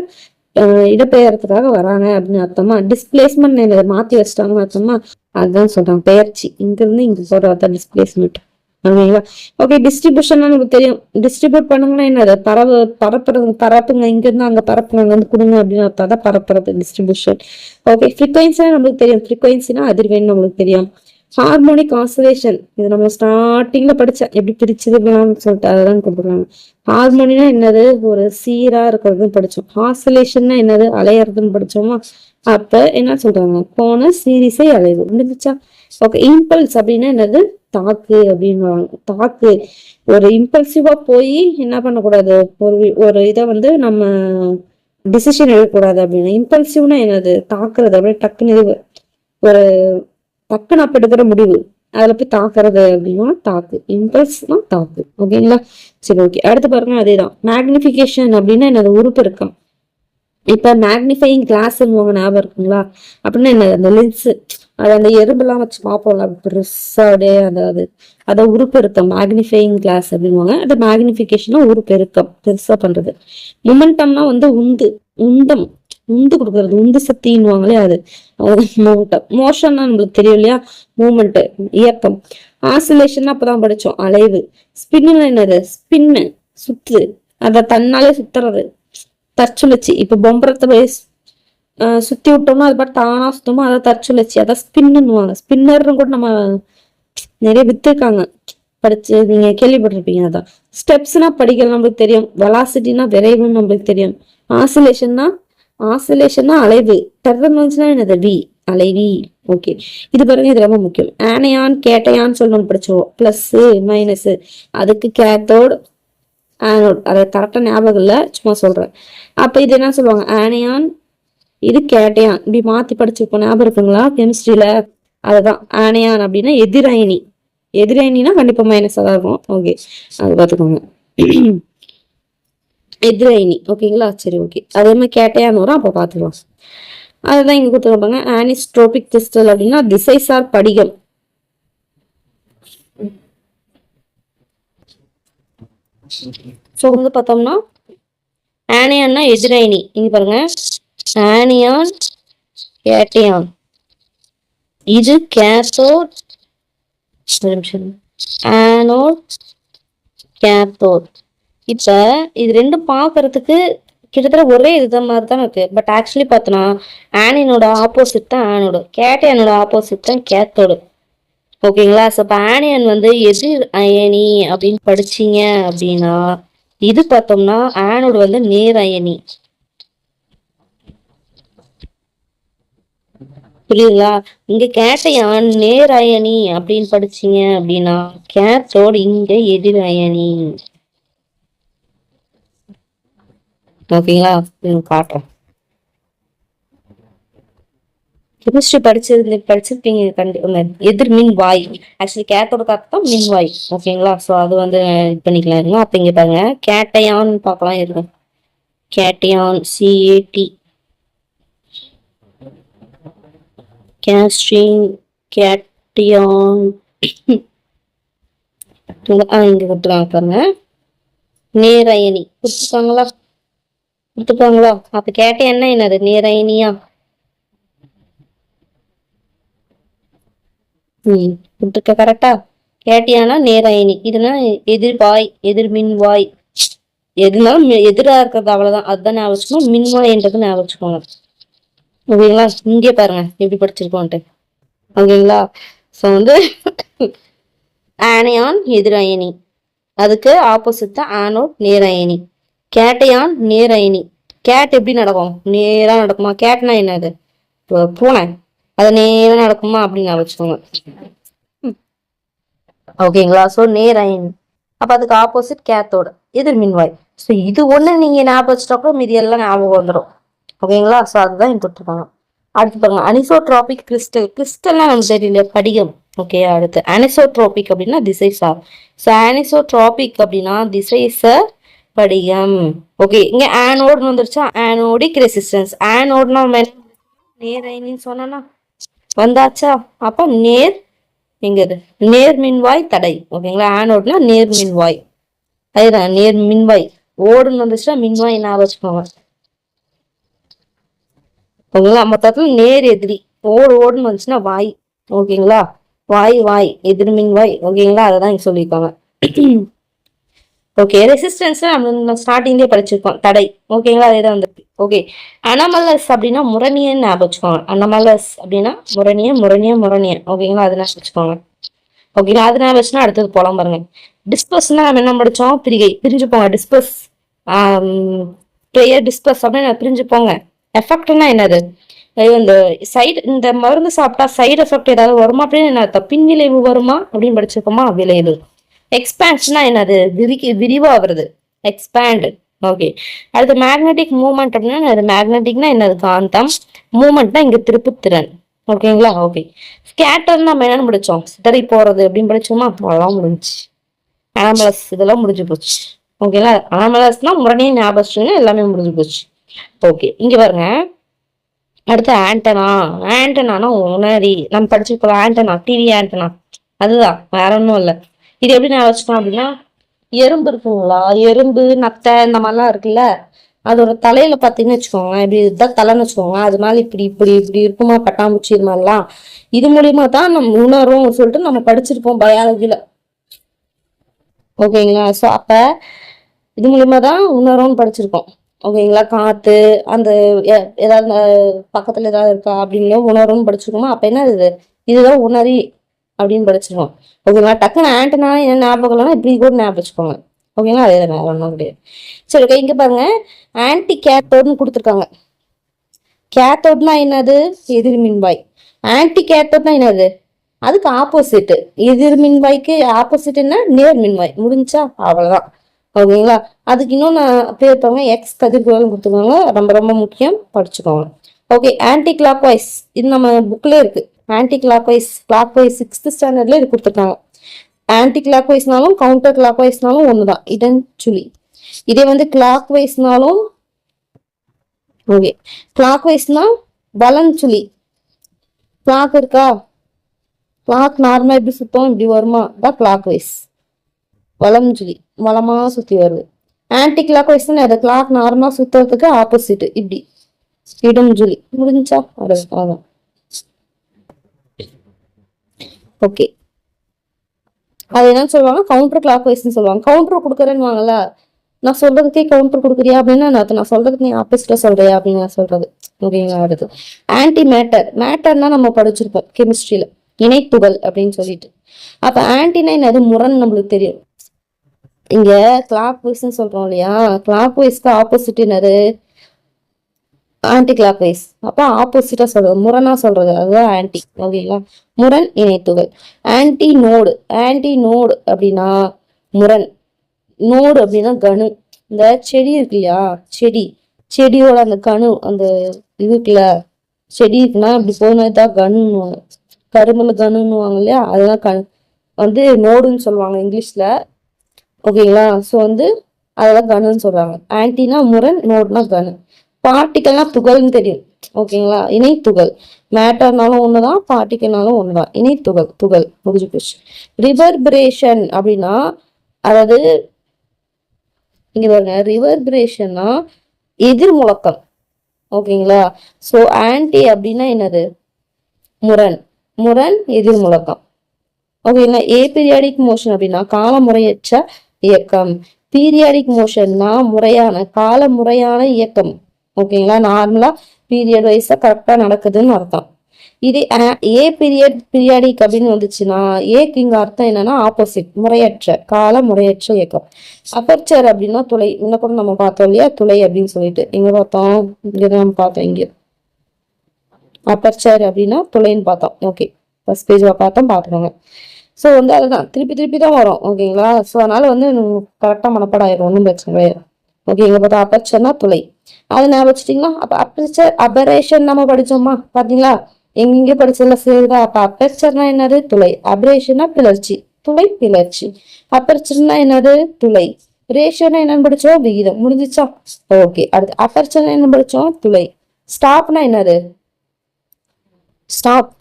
இடப்பெயர்றதுக்காக வராங்க அப்படின்னு அர்த்தமா. டிஸ்பிளேஸ்மெண்ட் என்னது, மாத்தி வச்சிட்டாங்கன்னு அர்த்தமா. அதுதான் சொல்றாங்க பெயர்ச்சி, இங்க இருந்து இங்க போறதான் டிஸ்பிளேஸ்மெண்ட். ஓகேங்களா. ஓகே, டிஸ்ட்ரிபியூஷன் நமக்கு தெரியும். டிஸ்ட்ரிபியூட் பண்ணுங்கன்னா என்னது, பரப்புறது, பரப்புங்க, இங்க இருந்து அங்க பரப்புங்க, அங்க வந்து கொடுங்க அப்படின்னு அர்த்தம் தான் பரப்புறது, டிஸ்ட்ரிபியூஷன். ஓகே, ஃப்ரீக்வன்சினா நமக்கு தெரியும், ஃப்ரீக்வன்சினா அதிர்வெண் நம்மளுக்கு தெரியும். ஹார்மோனிக் ஆசிலேஷன், இது நம்ம ஸ்டார்டிங்ல படிச்சேன், எப்படி பிரிச்சதுன்னு சொல்லிட்டு அதெல்லாம் கொடுக்குறாங்க. ஹார்மோனினா என்னது, ஒரு சீரா இருக்கிறதுன்னு படிச்சோம். ஆசிலேஷன்னா என்னது, அலையறதுன்னு படிச்சோமா. அப்ப என்ன சொல்றாங்க, போன சீரிஸை அலைவு. முடிஞ்சிச்சா. ஓகே, இம்பல்ஸ் அப்படின்னா என்னது, தாக்கு அப்படின்னு. தாக்கு, ஒரு இம்பல்சிவா போய் என்ன பண்ணக்கூடாது, ஒரு இதை வந்து நம்ம டிசிஷன் எடுக்கக்கூடாது அப்படின்னு. இம்பல்சிவ்னா என்னது, தாக்குறது அப்படின்னு, டக்குன்னு ஒரு டக்குன்னு அப்ப எடுக்கிற முடிவு, அதுல போய் தாக்குறது அப்படின்னா தாக்கு. இம்பல்ஸ்னா தாக்கு. ஓகேங்களா, சரி ஓகே. அடுத்து பாருங்க, அதேதான். மேக்னிபிகேஷன் அப்படின்னா என்னது, உருப்பெருக்கம். இப்ப மேக்னிஃபைங் கிளாஸ் ஞாபகம் இருக்குங்களா, அப்படின்னா என்னது, அந்த லென்ஸ், அது அந்த எறும்பெல்லாம் வச்சு பார்ப்போம்ல பெருசாடே, அதாவது அதை உருப்பெருக்கம், மேக்னிஃபைங் கிளாஸ் அப்படின்வாங்க. அது மேக்னிபிகேஷனா உருப்பெருக்கம், பெருசா பண்றது. மொமெண்டம்னா வந்து உந்து, உந்தம், உந்து கொடுக்கறது, உந்து சக்தின்னுவாங்களே அது. மொமெண்டம். மோஷன்னா நம்மளுக்கு தெரியும் இல்லையா, மூமெண்ட், இயக்கம். ஆசிலேஷன் அப்பதான் படிச்சோம், அலைவு. ஸ்பின்னு என்னது, ஸ்பின்னு சுத்து, அத தன்னாலே சுத்துறது, தற்சுழற்சி. இப்ப பொம்பரத்தை சுத்தி விட்டோம்னா அது பாட்டு தானா சுத்தமா, அதை தற்சுழற்சி, அதான் ஸ்பின்னுவாங்க. ஸ்பின்னர்னு கூட நம்ம நிறைய வித்துருக்காங்க, படிச்சு நீங்க கேள்விப்பட்டிருப்பீங்க. அதான் ஸ்டெப்ஸ்னா படிக்கல் நம்மளுக்கு தெரியும், வெலாசிட்டினா விரைவுன்னு நம்மளுக்கு தெரியும். ஆசிலேஷன்னா, ஆசிலேஷன்னா அலைவு. டெர்மினல்ஸ்னா என்னது, வி, அலைவி. ஓகே, இது பாருங்க, இது ரொம்ப முக்கியம். ஆனையான் கேட்டையான் சொல்லணும் படிச்சோம், பிளஸ் மைனஸ். அதுக்கு கேத்தோடு ஆனோட், அதை கரெக்டா ஞாபகம் இல்லை, சும்மா சொல்றேன். அப்ப இது என்ன சொல்லுவாங்க, ஆனையான், இது கேட்டையான், இப்படி மாத்தி படிச்சிருப்போம், ஞாபகம் இருக்குங்களா கெமிஸ்ட்ரியில. அதுதான் ஆனையான் அப்படின்னா எதிரயனி. எதிரயனினா கண்டிப்பா மைனஸா தான் இருக்கும். ஓகே, அது பார்த்துக்கோங்க. எதிரயனி. ஓகேங்களா, சரி ஓகே. அதே மாதிரி கேட்டையான்னு வரும், அப்ப பாத்துக்கலாம். அதுதான் இங்க கொடுத்துருப்பாங்க. ஆனிஸ்ட்ரோபிக் கிறிஸ்டல் அப்படின்னா திசைசார் படிகம். ஸோ வந்து பார்த்தோம்னா ஆனியான்னா எதிரயனி. இங்க பாருங்க, ஆனியான் கேட்டையான், இது கேத்தோட், ஆனோட் கேத்தோட். இப்ப இது ரெண்டும் பாக்குறதுக்கு கிட்டத்தட்ட ஒரே இது மாதிரி தான் இருக்கு. பட் ஆக்சுவலி பார்த்தோன்னா ஆனியனோட ஆப்போசிட் தான் ஆனோடு, கேட்டையானோட ஆப்போசிட் தான் கேத்தோடு. ஓகேங்களா. ஸோ இப்போ ஆனியன் வந்து எதிர் அயனி அப்படின்னு படிச்சீங்க அப்படின்னா, இது பார்த்தோம்னா ஆனோடு வந்து நேர் அயனி. புரியுதுங்களா? இங்க கேட்டையான் நேர் அயனி அப்படின்னு படிச்சீங்க அப்படின்னா கேத்தோடு இங்க எதிர் அயனி. ஓகேங்களா? காட்டுறேன். கெமிஸ்ட்ரி படிச்சிருப்பீங்க கண்டிப்பா. எதிர் மின் வாய் ஆக்சுவலி கேத்தோட அர்த்தம் மின் வாய். ஓகேங்களா? ஸோ அது வந்து இது பண்ணிக்கலாம் இருங்க. அப்ப இங்க பாருங்க கேட்டையான் பார்க்கலாம் இருங்க. கேட்டையான் CAT கேஸ்டிங் கேட்டியான் இங்க கொடுத்துருக்காங்க பாருங்க. நேரயனி கொடுத்துருக்காங்களா? அப்ப கேட்டையான்னா என்னது? நேரயனியா? கொடுத்துருக்க கரெக்டா? கேட்டியானா நேரயனி. இதுனா எதிர்வாய் எதிர்மின் வாய். எதுனாலும் எதிரா இருக்கிறது அவ்வளவுதான். அதுதான் ஞாபகம் வச்சுக்கணும். மின்வாய்ன்றது ஞாபகம் வச்சுக்கோங்க. ஓகேங்களா? இங்கே பாருங்க எப்படி படிச்சிருக்கோன்ட்டு. ஓகேங்களா? ஸோ வந்து ஆனையான் எதிரயனி, அதுக்கு ஆப்போசிட் தான் ஆனோட் நேரயனி. கேட்டையான் நேரயனி. கேட் எப்படி நடக்கும்? நேரா நடக்குமா? கேட்னா என்னது? பூனை. அது நேரா நடக்குமா அப்படின்னு வச்சுக்கோங்க. ஓகேங்களா? ஸோ நேரயனி. அப்ப அதுக்கு ஆப்போசிட் கேத்தோட எதிர் மின்வாய். ஸோ இது ஒண்ணு நீங்க ஞாபகம் வச்சுட்டா மீதி எல்லாம் ஞாபகம் வந்துடும். ஓகேங்களா? ஸோ அதுதான் இங்க கொடுத்துருக்காங்க. அடுத்து பாருங்க அனிசோட்ராபிக் கிறிஸ்டல். கிறிஸ்டல்லாம் நமக்கு தெரியல, படிகம். ஓகே, அடுத்து அனிசோட்ரோபிக் அப்படின்னா திசை சார். ஸோ அனிசோட்ராபிக் அப்படின்னா திசை சார் படிகம். ஓகே, இங்க ஆனோடுன்னு வந்துருச்சா? Anodic resistance. ஆனோட்னா நேர் சொன்னா வந்தாச்சா? அப்ப நேர் எங்கது? நேர் மின்வாய் தடை. ஓகேங்களா? ஆனோட்னா நேர் மின்வாய். அதுதான் நேர் மின்வாய். ஓடுன்னு வந்துச்சுன்னா மின்வாய் என்ன வச்சுக்கோங்க. ஓகேங்களா? மொத்தத்துல நேர் எதிரி. ஓடுன்னு வந்துச்சுன்னா வாய். ஓகேங்களா? வாய் எதிர்மின் வாய். ஓகேங்களா? அததான் இங்க சொல்லியிருக்காங்க. ஓகே, ரெசிஸ்டன்ஸ் நம்ம ஸ்டார்டிங்லேயே படிச்சிருக்கோம். தடை. ஓகேங்களா? அதேதான் வந்துருக்கு. ஓகே, அனமலஸ் அப்படின்னா முரணியன்னு ஞாபகம் வச்சுக்கோங்க. அனமலஸ் அப்படின்னா முரணியன். ஓகேங்களா? அது ஞாபகம் வச்சுக்கோங்க. ஓகேங்களா? அது ஞாபகம் வச்சுன்னா அடுத்தது போலாம் பாருங்க. டிஸ்பர்ஸ்னா நம்ம என்ன படிச்சோம்? பிரிஞ்சு போங்க. டிஸ்பர்ஸ் ப்ரேயர் டிஸ்பர்ஸ் அப்படின்னு பிரிஞ்சு போங்க. எஃபெக்ட்னா என்னது? இந்த சைடு இந்த மருந்து சாப்பிட்டா சைடு எஃபெக்ட் ஏதாவது வருமா அப்படின்னு என்ன? பின்விளைவு வருமா அப்படின்னு படிச்சிருக்கோமா? விளைவு. எக்ஸ்பேன்ஷனா என்னது? விரிவாகிறது. எக்ஸ்பேண்ட். ஓகே, அடுத்து மேக்னெட்டிக் மூவ்மெண்ட் அப்படின்னா அது மேக்னெட்டிக்னா என்னது? காந்தம். மூவ்மெண்ட்னா இங்க திருப்புத்திறன். ஓகேங்களா? ஓகே, ஸ்கேட்டர் நம்ம என்னன்னு படிச்சோம்? சிதறி போறது அப்படின்னு படிச்சோமா? அதெல்லாம் முடிஞ்சு. அனாமலஸ் இதெல்லாம் முடிஞ்சு போச்சு. ஓகேங்களா? அனாமலஸ்னா முரணியை ஞாபகம் எல்லாமே முடிஞ்சு போச்சு. ஓகே, இங்க பாருங்க. அடுத்து ஆண்டனானா உணரி. நம்ம படிச்சுக்கலாம். Antenna TV antenna. அதுதான், வேற ஒன்றும் இல்லை. இது எப்படி நான் வச்சுக்கலாம் அப்படின்னா, எறும்பு இருக்குங்களா? எறும்பு நத்தை இந்த மாதிரிலாம் இருக்குல்ல, அதோட தலையில பாத்தீங்கன்னு வச்சுக்கோங்க, இப்படி இதுதான் தலைன்னு வச்சுக்கோங்க. அது மேல இப்படி இப்படி இப்படி இருக்குமா பட்டாம்பூச்சி இது மாதிரிலாம். இது மூலியமா தான் நம்ம உணரும் சொல்லிட்டு நம்ம படிச்சிருப்போம் பயாலஜில. ஓகேங்களா? ஸோ அப்ப இது மூலியமா தான் உணரும்னு படிச்சிருக்கோம். ஓகேங்களா? காத்து அந்த ஏதாவது பக்கத்துல ஏதாவது இருக்கா அப்படின்னு உணரும்னு படிச்சிருக்கோமா? அப்ப என்ன இதுதான் உணரி அப்படின்னு படிச்சிருக்கோம். ஓகேங்களா? டக்குன்னு ஆண்டனா என்ன ஞாபகம் இல்லைன்னா இப்படி கூட ஞாபகம் வச்சுக்கோங்க. ஓகேங்களா? அதே தான், ஒன்றும் கிடையாது. சரி, ஓகே, இங்க பாருங்க ஆன்டி கேத்தோட்னு கொடுத்துருக்காங்க. கேத்தோட்னா என்னது? எதிர்மின்வாய். ஆன்டி கேத்தோட்னா என்னது? அதுக்கு ஆப்போசிட். எதிர்மின்வாய்க்கு ஆப்போசிட் என்ன? நேர் மின்வாய். முடிஞ்சா? அவ்வளவுதான். ஓகேங்களா? அதுக்கு இன்னொன்னு பேர் பாருங்க, எக்ஸ் கதிர்கோள்னு கொடுத்துருக்காங்க. ரொம்ப ரொம்ப முக்கியம், படிச்சுக்கோங்க. Okay, anticlockwise. இது நம்ம புக்ல இருக்கு. ஆன்டி கிளாக் வைஸ் 6th ஸ்டாண்டர்ட்ல இது கொடுத்துருக்காங்க. ஆன்டி கிளாக் வைஸ்னாலும் கவுண்டர் கிளாக் வைஸ்னாலும் ஒண்ணுதான், இடன் சுழி. இதே வந்து கிளாக் வைஸ்னாலும் ஓகே, கிளாக் வைஸ்னா வலன் சுழி. கிளாக் இருக்கா? கிளாக் நார்மலா எப்படி சுத்தம்? இப்படி வருமா? அதான் கிளாக் வைஸ். வலம் சுழி, வளமா சுத்தி வருது. ஆன்டி கிளாக் வைஸ் அது கிளாக் நார்மலா சுத்துறதுக்கு ஆப்போசிட், இப்படி இடம் சுழி. முடிஞ்சா? அதான். ஓகே, அது என்னன்னு சொல்லுவாங்க? கவுண்டர் கிளாக் வைஸ்ன்னு சொல்லுவாங்க. கவுண்டர் கொடுக்குறேன்னு வாங்கல, நான் சொல்றதுக்கே கவுண்டர் கொடுக்குறியா அப்படின்னா நான் சொல்றதுக்கு நீ ஆப்போசிட்டா சொல்றியா அப்படின்னு நான் சொல்றது. ஓகேங்களா? அடுத்து ஆன்டி மேட்டர்னா நம்ம படிச்சிருப்போம் கெமிஸ்ட்ரியில, இணைப்புகள் அப்படின்னு சொல்லிட்டு. அப்ப ஆன்டினா என்னது? முரண் நம்மளுக்கு தெரியும். இங்க கிளாக் வைஸ்ன்னு சொல்றோம் இல்லையா? கிளாக் வைஸ்க்கு ஆப்போசிட் என்னது? Anticlockwise. அப்போ ஆப்போசிட்டா சொல்றது, முரணா சொல்றது, அதுதான் ஆன்டி. ஓகேங்களா? முரண் இணைத்துகள். Antinode. ஆன்டி நோடு அப்படின்னா முரண். நோடு அப்படின்னா கணு. இந்த செடி இருக்கு இல்லையா, செடி, செடியோட அந்த கணு, அந்த இது இருக்குல்ல, செடி இருக்குன்னா இப்படி போனதுதான் கணுன்னு, கரும்புல கணுன்னுவாங்க இல்லையா, அதெல்லாம் வந்து நோடுன்னு சொல்லுவாங்க இங்கிலீஷ்ல. ஓகேங்களா? ஸோ வந்து அதெல்லாம் கணுன்னு சொல்றாங்க. ஆன்டினா முரண், நோடுனா கணு. பார்ட்டிகல்னா துகள்னு தெரியும். ஓகேங்களா? இணைத்துகள். மேட்டர்னாலும் ஒண்ணுதான், பார்ட்டிகல்னாலும் ஒண்ணுதான். இணைத்துகள், துகள், முடிஞ்சு போச்சு. ரிவர்பரேஷன் அப்படின்னா, அதாவது இங்க பாருங்க, ரிவர்பரேஷன்னா எதிர் முழக்கம். ஓகேங்களா? ஸோ ஆன்டி அப்படின்னா என்னது? முரண். முரண் எதிர் முழக்கம். ஓகேங்களா? ஏபீரியாடிக் மோஷன் அப்படின்னா கால முறையற்ற இயக்கம். பீரியாடிக் மோஷன்னா முறையான, கால முறையான இயக்கம். ஓகேங்களா? நார்மலா பீரியட் வைஸா கரெக்டா நடக்குதுன்னு அர்த்தம். இது ஏ பீரியாடிக் அப்படின்னு வந்துச்சுன்னா, ஏக்கு இங்க அர்த்தம் என்னன்னா ஆப்போசிட், முறையற்ற, கால முறையற்ற இயக்கம். அபர்ச்சர் அப்படின்னா துளை. இன்னும் கூட நம்ம பார்த்தோம் இல்லையா, துளை அப்படின்னு சொல்லிட்டு. எங்க பார்த்தோம்? இங்க நம்ம பார்த்தோம். இங்க அபர்ச்சர் அப்படின்னா துளைன்னு பார்த்தோம். ஓகே, ஃபர்ஸ்ட் பேஜ்ல பார்த்தோம், பார்த்துக்கோங்க. ஸோ வந்து அதுதான் திருப்பி திருப்பி தான் வரும். ஓகேங்களா? ஸோ அதனால வந்து கரெக்டாக மனப்பாடம் ஆயிடும், ஒன்றும் பிரச்சனை கிடையாது. ஓகே, இங்க பார்த்தா அபர்ச்சர்னா துளை, அது ஞாபகம் வச்சுட்டீங்களா? அப்ப அபர்ச்சர் அபரேஷன் நம்ம படிச்சோமா, பாத்தீங்களா? எங்க படிச்சதுல சேருதா? அப்ப அபர்ச்சர்னா என்னது? துளை. அபரேஷன்னா பிளர்ச்சி, துளை பிளர்ச்சி. அபர்ச்சர்னா என்னது? துளை. ரேஷன்னா என்னன்னு படிச்சோம்? விகிதம். முடிஞ்சிச்சா? ஓகே, அடுத்து அபர்ச்சர்னா என்ன படிச்சோம்? துளை. ஸ்டாப்னா என்னது?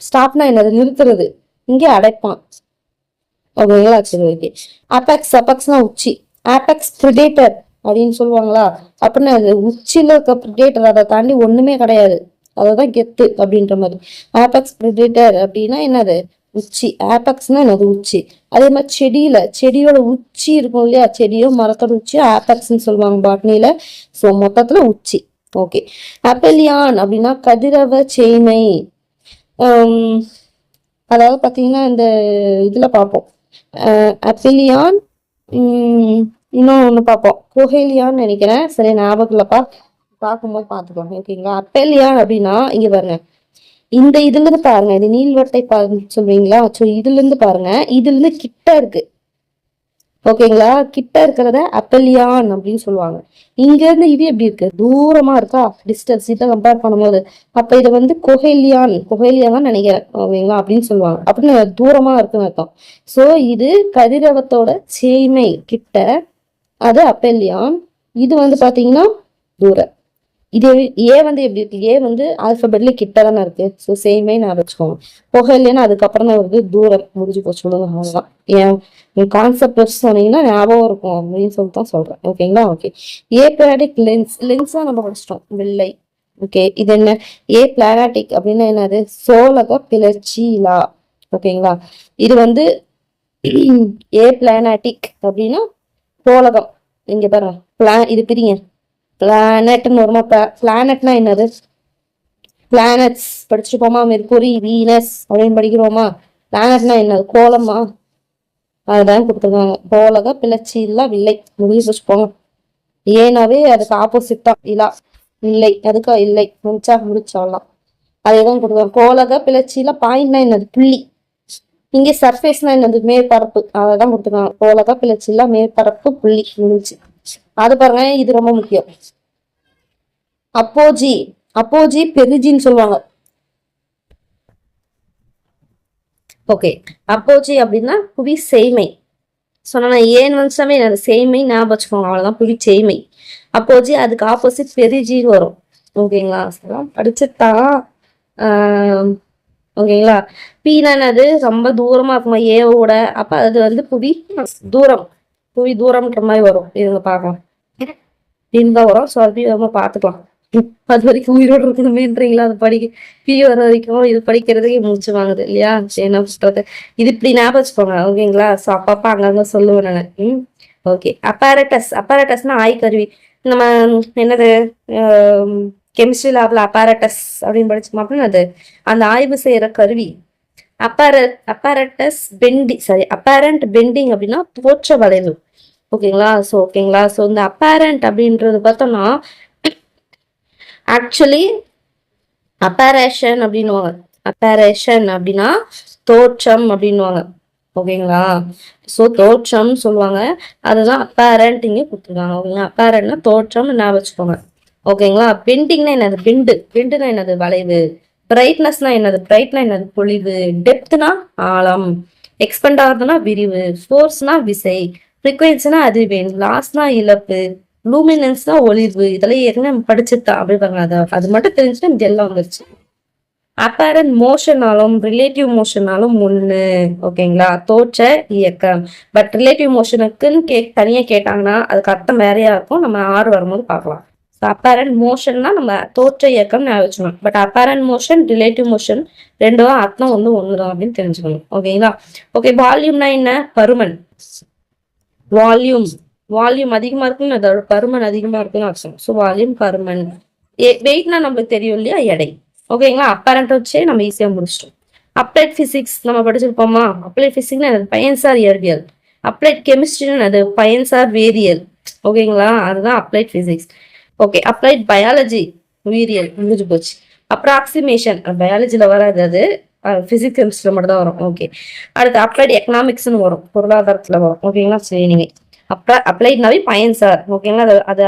ஸ்டாப்னா என்னது? நிறுத்துறது. இங்கே அடைப்பான். ஓகேங்களா? சரி, ஓகே. அபெக்ஸ். அபெக்ஸ்னா உச்சி. ஆபெக்ஸ் பிரிடேட்டர் அப்படின்னு சொல்லுவாங்களா, அப்படின்னா அது உச்சியில இருக்க பிரிடேட்டர், அதை தாண்டி ஒண்ணுமே கிடையாது, அததான் கெத்து அப்படின்ற மாதிரி. ஆபெக்ஸ் பிரிடேட்டர் அப்படின்னா என்னது? உச்சி. ஆபெக்ஸ்னா என்னது? உச்சி. அதே மாதிரி செடியோட உச்சி இருக்கும் இல்லையா, செடியோ மரத்தோட உச்சியோ ஆபெக்ஸ்ன்னு சொல்லுவாங்க பாட்னியில. ஸோ மொத்தத்துல உச்சி. ஓகே. அப்பெலியான் அப்படின்னா கதிரவ சேனை. அதாவது பாத்தீங்கன்னா இந்த இதுல பார்ப்போம், அப்பிலியான், இன்னும் ஒண்ணு பார்ப்போம், குஹேலியான்னு நினைக்கிறேன், சரி ஞாபகம் இல்லப்பா, பார்க்கும்போது பார்த்துக்கோங்க. ஓகேங்களா? அப்பெலியான் அப்படின்னா இங்க பாருங்க, இந்த இதுல இருந்து பாருங்க, இது நீள்வட்டை சொல்றீங்களா, ஸோ இதுல இருந்து பாருங்க, இதுல இருந்து கிட்ட இருக்கு. ஓகேங்களா? கிட்ட இருக்கிறத அப்பெலியான் அப்படின்னு சொல்லுவாங்க. இங்க இருந்து இது எப்படி இருக்கு? தூரமா இருக்கா, டிஸ்டன்ஸ் இதை கம்பேர் பண்ணும்போது. அப்ப இதை வந்து கொஹேலியான் நினைக்கிறேன். ஓகேங்களா? அப்படின்னு சொல்லுவாங்க. அப்படின்னு தூரமா இருக்குன்னு அர்த்தம். சோ இது கதிரவத்தோட சேய்மை கிட்ட, அது அப்பெலியான். இது வந்து பாத்தீங்கன்னா தூரம். இது ஏ வந்து எப்படி இருக்கு? ஏ வந்து ஆல்பபெட்ல கிட்ட தானே இருக்கு. ஸோ சேமே நான் வச்சுக்கோங்க. புகை இல்லைன்னா அதுக்கப்புறம் தான் வருது தூரம். முடிஞ்சு போச்சு, சொல்லுங்க, அவ்வளவுதான். என் கான்செப்ட் வச்சு சொன்னீங்கன்னா ஞாபகம் இருக்கும் அப்படின்னு சொல்லிட்டு தான் சொல்றேன். ஓகேங்களா? ஓகே. ஏ பிளானடிக் லென்ஸ். லென்ஸா நம்ம படிச்சிட்டோம், வெள்ளை. ஓகே, இது என்ன? ஏ பிளானடிக் அப்படின்னா என்னது? சோலக பிளர்ச்சிலா. ஓகேங்களா? இது வந்து ஏ பிளானடிக் அப்படின்னா கோலகம். இங்க பாருங்க, இது பிரிங்க, பிளானட்னு வருமா? பிளானட்னா என்னது? பிளானட்ஸ் படிச்சிருப்போமா? மெர்குரி, வீனஸ் அப்படின்னு படிக்கிறோமா? பிளானட்னா என்னது? கோலமா? அதுதான் கொடுத்துருக்காங்க. கோலக பிளர்ச்சி இல்ல வில்லை. முடிவு வச்சுப்போங்க. ஏனாவே அதுக்கு ஆப்போசிட் தான் இல்லா. இல்லை, அதுக்கு இல்லை. முடிச்சாலாம். அதேதான் கொடுக்குறாங்க. கோலக பிளர்ச்சியில பாயிண்ட்னா என்னது? புள்ளி. இங்கே சர்ஃபேஸ்னா என்னது? மேற்பரப்பு. அதான் கொடுத்துருக்காங்க. கோலக பிளர்ச்சியில மேற்பரப்பு புள்ளி. முடிச்சு அது பாருங்க, இது ரொம்ப முக்கியம். அப்போஜி பெருஜின்னு சொல்லுவாங்க. ஓகே, அப்போஜி அப்படின்னா புவி செய்மை. சொன்னா ஏன் வந்துச்சாமே செய்மை ஞாபகம் வச்சுக்கோங்க, அவ்வளவுதான். புவி செய்மை. அப்போஜி, அதுக்கு ஆப்போசிட் பெருஜின்னு வரும். ஓகேங்களா? படிச்சுட்டான். ஓகேங்களா? பீனா என்னது? ரொம்ப தூரமா இருக்குமா ஏவோட, அப்ப அது வந்து புவி தூரம். புவி தூரம்ன்ற மாதிரி வரும். இதுங்க பார்க்கலாம், தான் வரும். ஸோ அது நம்ம பார்த்துக்கலாம். அது வரைக்கும் உயிரோடு இருக்கணுமேன்றீங்களா? அது பிரிய வர வரைக்கும் இது படிக்கிறதுக்கு மூச்சு வாங்குது இல்லையா? என்ன பண்றது? இது இப்படி ஞாபகம் வச்சுக்கோங்க. ஓகேங்களா? ஸோ அப்பப்ப அங்கங்க சொல்லுவேன் நான். ஓகே. அப்பாரட்டஸ்னா ஆய்கருவி. நம்ம என்னது, கெமிஸ்ட்ரி லேப்ல அப்பாரட்டஸ் அப்படின்னு படிச்சோம் அப்படின்னு, அது அந்த ஆய்வு செய்யற கருவி. அப்பாரட்டஸ் அப்பேரண்ட் பெண்டிங் அப்படின்னா தோற்ற வளைவு. ஓகேங்களா? ஸோ இந்த அப்பேரண்ட் அப்படின்றது பார்த்தோம்னா ஆக்சுவலி அப்பேரேஷன் அப்படின்னுவாங்க. அப்பேரேஷன் அப்படின்னா தோற்றம் அப்படின்னுவாங்க. ஓகேங்களா? ஸோ தோற்றம் சொல்லுவாங்க. அதுதான் அப்பேரண்ட் இங்கே கொடுத்துருக்காங்க. ஓகேங்களா? அப்பேரண்ட்னா தோற்றம் ஞாபகம் வச்சுக்கோங்க. ஓகேங்களா? பெண்டிங்னா என்னது? பெண்டுனா என்னது? வளைவு. பிரைட்னஸ்னா என்னது? பிரைட்னா என்னது? பொழிவு. டெப்த்னா ஆழம். எக்ஸ்பெண்ட் ஆகுதுன்னா விரிவு. ஃபோர்ஸ்னா விசை. ஃப்ரீக்வன்சினா அதிர்வெண். லாஸ்னா இழப்பு. லூமினன்ஸ்னா ஒளிர்வு. இதெல்லாம் ஏற்கனவே நம்ம படிச்சுட்டா அப்படி பாருங்க. அது மட்டும் தெரிஞ்சுட்டு இது எல்லாம் வந்துருச்சு. அப்பேரண்ட் மோஷனாலும் ரிலேட்டிவ் மோஷனாலும் ஒண்ணு. ஓகேங்களா? தோற்ற இயக்கம். பட் ரிலேட்டிவ் மோஷனுக்குன்னு தனியா கேட்டாங்கன்னா அதுக்கு அர்த்தம் வேறையா இருக்கும். நம்ம 6 வரும்போது பார்க்கலாம். அப்பேரண்ட் மோஷன்னா நம்ம தோற்ற இயக்கம் ஞாபகம் வச்சுக்கணும். But apparent motion relative motion ரெண்டும் அர்த்தம் வந்து ஒண்ணுதான் அப்படின்னு தெரிஞ்சுக்கணும். ஓகேங்களா? ஓகே, வால்யூம்னா என்ன? பருமன். வால்யூம் வால்யூம் அதிகமா இருக்குன்னு அதோட பருமன் அதிகமா இருக்குன்னு அர்த்தம். ஸோ வால்யூம் பருமன். வெயிட்னா நம்மளுக்கு தெரியும் இல்லையா? எடை. ஓகேங்களா? அப்பேரண்ட் வச்சே நம்ம ஈஸியா முடிச்சிட்டோம். அப்ளைட் பிசிக்ஸ் நம்ம படிச்சிருப்போமா? அப்ளைட் பிசிக்ஸ்னா அது பயன்சார் இயற்பியல். அப்ளைட் கெமிஸ்ட்ரின்னு அது பயன்சார் வேதியியல். ஓகேங்களா? அதுதான் applied physics. Okay, applied biology உயிரியல் முடிஞ்சு போச்சு. அப்ராக்சிமேஷன் பயாலஜில வராது, அது பிசிக்ஸ் கெமிஸ்ட்ரியில் மட்டும் தான் வரும். ஓகே, அடுத்து அப்ளைட் எக்கனாமிக்ஸ்னு வரும், பொருளாதாரத்துல வரும். ஓகேங்களா? சரி, நீங்க அப்ளைட்னாவே பயன் சார். ஓகேங்களா? அது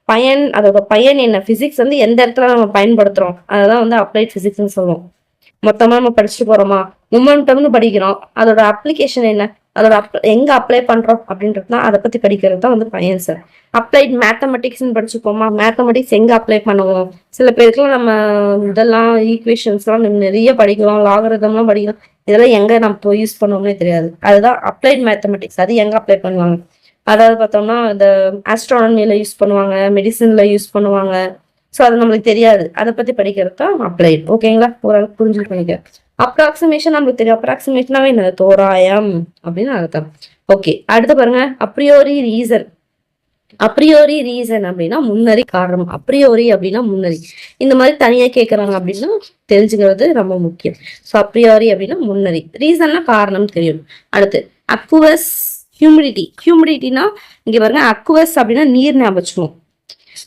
பயன், அதோட பயன் என்ன? பிசிக்ஸ் வந்து எந்த இடத்துல நம்ம பயன்படுத்துறோம் அததான் வந்து அப்ளைட் பிசிக்ஸ்னு சொல்லுவோம். மொத்தமா நம்ம படிச்சுட்டு போறோமா? மொமெண்டம்னு படிக்கிறோம், அதோட அப்ளிகேஷன் என்ன, அதோட எங்க அப்ளை பண்றோம் அப்படின்றதுதான் அதை பத்தி படிக்கிறது தான் வந்து பயன் சார். அப்ளைட் மேத்தமெட்டிக்ஸ்னு படிச்சுப்போமா? மேத்தமெட்டிக்ஸ் எங்க அப்ளை பண்ணுவோம்? சில பேருக்குலாம் நம்ம இதெல்லாம் ஈக்குவேஷன்ஸ் எல்லாம் நிறைய படிக்கிறோம், லாகரிதம்லாம் படிக்கிறோம், இதெல்லாம் எங்க நம்ம யூஸ் பண்ணுவோம்னே தெரியாது. அதுதான் அப்ளைட் மேத்தமெட்டிக்ஸ். அது எங்க அப்ளை பண்ணுவாங்க? அதாவது பார்த்தோம்னா இந்த ஆஸ்ட்ரானமில யூஸ் பண்ணுவாங்க, மெடிசன்ல யூஸ் பண்ணுவாங்க. ஸோ அது நம்மளுக்கு தெரியாது, அதை பத்தி படிக்கிறது தான் அப்ளைட். ஓகேங்களா? ஓரளவுக்கு புரிஞ்சு பண்ணிக்க. அப்ராக்சிமேஷன் நம்மளுக்கு தெரியும். அப்ராக்சிமேஷனாவே என்ன? தோராயம் அப்படின்னு அர்த்தம். ஓகே, அடுத்து பாருங்க, அப்ரியோரி ரீசன். அப்ரியோரி ரீசன் அப்படின்னா முன்னறி காரணம். அப்ரியோரி அப்படின்னா முன்னறி. இந்த மாதிரி தனியா கேட்கறாங்க அப்படின்னா தெரிஞ்சுக்கிறது ரொம்ப முக்கியம். ஸோ அப்ரியோரி அப்படின்னா முன்னறி, ரீசன்னா காரணம் தெரியும். அடுத்து அக்குவஸ் ஹியூமிடிட்டினா இங்க பாருங்க, அக்குவஸ் அப்படின்னா நீர் ஞாபகம்.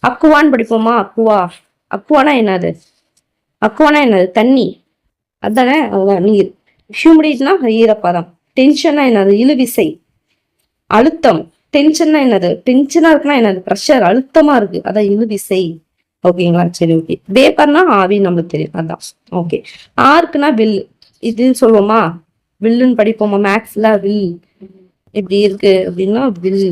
அக்குவான்னு படிப்போமா? அக்குவானா என்னது? தண்ணி, அதானே? அதுதான் நீர். ஹியூமிடிட்டினா ஈரப்பதம். டென்ஷன்னா என்னது? இழுவிசை, அழுத்தம். டென்ஷன்னா என்னது? டென்ஷனா இருக்குன்னா என்னது? ப்ரெஷர், அழுத்தமா இருக்கு, அதான் இழுவிசை. ஓகேங்களா? சரி, ஓகே. வேப்பர்னா ஆவி, நம்மளுக்கு தெரியும், அதான். ஓகே, ஆர்க்குனா வில், இதுன்னு சொல்லுவோமா? வில்லுன்னு படிப்போமா? மேக்ஸ்ல வில் இப்படி இருக்கு அப்படின்னா வில்,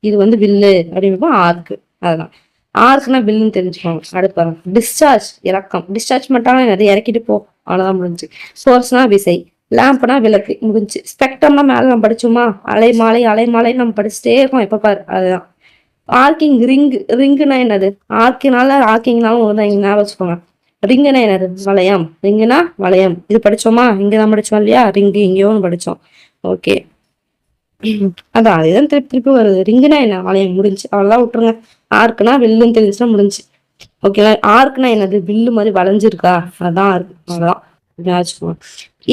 இது வந்து வில்லு அப்படின்னா ஆர்க்கு. அதுதான் ஆர்க்குனா வில்லுன்னு தெரிஞ்சுக்கோங்க. அடுப்பாங்க டிஸ்சார்ஜ், இறக்கம். டிஸ்சார்ஜ் மட்டும் என்னது? இறக்கிட்டு போ, அவ்வளவுதான், முடிஞ்சு. சோர்ஸ்னா விசை. லேம்ப்னா விளக்கு, முடிஞ்சு. ஸ்பெக்ட்ரம்னா மேல நம்ம படிச்சோமா? அலைமாலை நம்ம படிச்சுட்டே இருக்கோம் எப்ப பாரு, அதுதான். ஆர்க்கிங் ரிங்குனா என்னது? ஆர்க்கிங்னாலும் ஒண்ணுதான், இங்க ஞாபகம் வச்சுக்கோங்க. ரிங்குனா என்னது? வளையம். ரிங்குனா வளையம், இது படிச்சோமா? இங்கதான் படிச்சோம் இல்லையா? ரிங்கு இங்கேயோ படிச்சோம். ஓகே, அதான் அதுதான் திருப்பி திருப்பி வருது. ரிங்குனா என்ன? வளையம், முடிஞ்சு, அவ்வளவுதான், விட்டுருங்க. ஆர்க்குனா வில்லுன்னு தெரிஞ்சுன்னா முடிஞ்சு. ஓகேவா? ஆர்க்குனா என்னது? வில்லு மாதிரி வளைஞ்சிருக்கா, அதான் ஆர்க், அவ்வளவுதான்.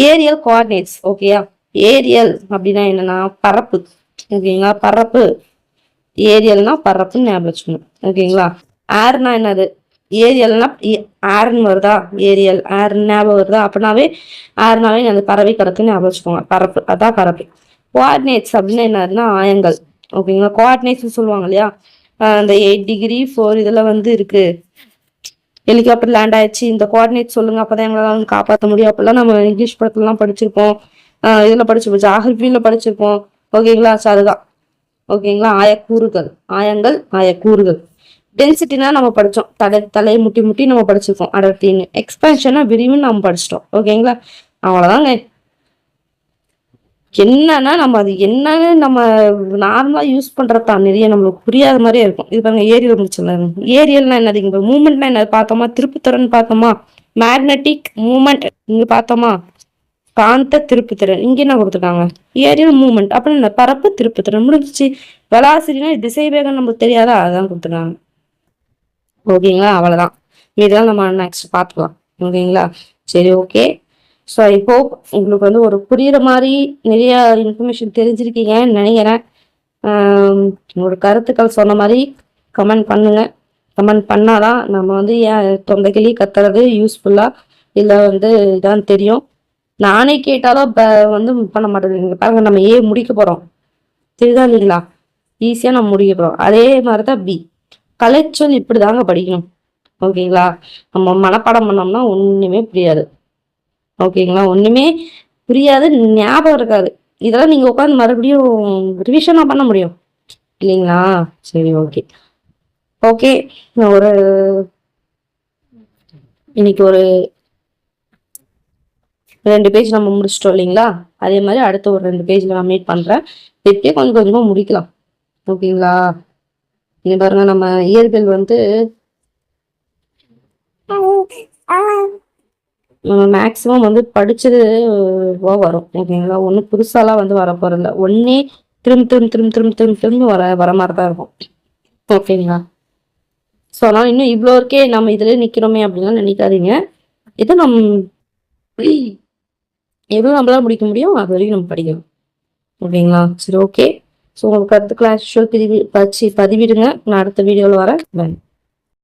Ariel coordinates. ஓகேயா? ஏரியல் அப்படின்னா என்னன்னா பரப்பு. ஓகேங்களா? பரப்பு. ஏரியல்னா பரப்புன்னு ஞாபகம் வச்சுக்கணும். ஓகேங்களா? ஏர்னா என்னது? ஏரியல்னா ஏர்னு வருதா? ஏரியல் ஏர் ஞாபகம் வருதா? அப்படின்னாவே ஏர்னாவே அந்த பறவை கிடக்குன்னு ஞாபகம் வச்சுக்கோங்க. பரப்பு, அதான் பரப்பு. கோஆர்டினேட்ஸ் அப்படின்னா என்னதுன்னா ஆயங்கள். ஓகேங்களா? கோஆர்டினேட்ஸ் சொல்லுவாங்க இல்லையா? அந்த 8 ° 4 இதுல வந்து இருக்கு, ஹெலிகாப்டர் லேண்ட் ஆயிடுச்சு, இந்த கோஆர்டினேட் சொல்லுங்க, அப்பதான் எங்களால வந்து காப்பாற்ற முடியும். அப்பெல்லாம் நம்ம இங்கிலீஷ் படத்துல எல்லாம் படிச்சிருப்போம், இதுல படிச்சிருப்போம், ஜாகிரபியில படிச்சிருப்போம். ஓகேங்களா? அதுதான். ஓகேங்களா? ஆயக்கூறுகள், ஆயங்கள், ஆயக்கூறுகள். டென்சிட்டினா நம்ம படிச்சோம், தலையை முட்டி முட்டி நம்ம படிச்சிருக்கோம், அடர்த்தின்னு. எக்ஸ்பென்ஷனா விரிவுன்னு நம்ம படிச்சிட்டோம். ஓகேங்களா? அவ்வளவுதாங்க. என்னன்னா நம்ம அது என்னன்னு நம்ம நார்மலா யூஸ் பண்றதுதான் நிறைய நம்மளுக்கு புரியாத மாதிரியே இருக்கும். இது பாருங்க, ஏரியல் முடிச்சல. ஏரியல்னா என்னது? இங்க மூமெண்ட்னா என்னது பார்த்தோமா? திருப்புத்திறன் பார்த்தோமா? மேக்னெட்டிக் மூமெண்ட் இங்க பார்த்தோமா? காந்த திருப்புத்திறன் இங்க என்ன கொடுத்துருக்காங்க? ஏரியல் மூமெண்ட் அப்படின்னு என்ன? பரப்பு திருப்புத்திறன், முடிஞ்சிச்சு. வெலாசிட்டினா திசை வேகம் நம்மளுக்கு தெரியாதா? அதான் கொடுத்துருக்காங்க. ஓகேங்களா? அவ்வளவுதான். இதெல்லாம் நம்ம நெக்ஸ்ட் பார்த்துக்கலாம். ஓகேங்களா? சரி, ஓகே. ஸோ ஐ ஹோப் உங்களுக்கு வந்து ஒரு புரியுற மாதிரி நிறைய இன்ஃபர்மேஷன் தெரிஞ்சிருக்கீங்கன்னு நினைக்கிறேன். உங்களோட கருத்துக்கள் சொன்ன மாதிரி கமெண்ட் பண்ணுங்க. கமெண்ட் பண்ணாதான் நம்ம வந்து ஏன் தொண்டைக்கிளி கத்துறது யூஸ்ஃபுல்லா இல்லை வந்து இதான் தெரியும். நானே கேட்டாலும் இப்போ வந்து பண்ண மாட்டேங்குது. பாருங்க, நம்ம ஏ முடிக்க போகிறோம், தெரியுதா இல்லைங்களா? ஈஸியாக நம்ம முடிக்க போகிறோம். அதே மாதிரி தான் பி. கலைச்சொல் இப்படி தாங்க படிக்கணும், ஓகேங்களா? நம்ம மனப்பாடம் பண்ணோம்னா ஒன்றுமே புரியாது, ஓகேங்களா? ஒன்றுமே புரியாது, ஞாபகம் இருக்காது. இதெல்லாம் நீங்கள் உட்காந்து மறுபடியும் ரிவிஷனாக பண்ண முடியும் இல்லைங்களா? சரி, ஓகே ஓகே. நான் இன்னைக்கு ஒரு 2 பேஜ் நம்ம முடிச்சிட்டோம் இல்லைங்களா? அதே மாதிரி அடுத்த ஒரு 2 பேஜ்ல நான் மீட் பண்றேன். இப்படியே கொஞ்சம் கொஞ்சமா முடிக்கலாம், ஓகேங்களா? இங்க பாருங்க, நம்ம இயற்பியல் வந்து மேக்சிமம் வந்து படிச்சது வரும், ஓகேங்களா? ஒன்றும் புதுசாலாம் வந்து வர போறதில்ல. ஒன்னே திரும்ப திரும்ப திரும்ப திரும்ப திரும்ப திரும்ப வர மாதிரி தான் இருக்கும், ஓகேங்களா? ஸோ அதனால இன்னும் இவ்வளோ இருக்கே, நம்ம இதுல நிக்கிறோமே அப்படின்லாம் நினைக்காதீங்க. இது எவ்வளோ நம்மளால முடிக்க முடியும் அது வரைக்கும் நம்ம படிக்கணும், ஓகேங்களா? சரி, ஓகே. ஸோ உங்களுக்கு கருத்துக்களை பதிவிடுங்க. நான் அடுத்த வீடியோவில் வரேன். பை.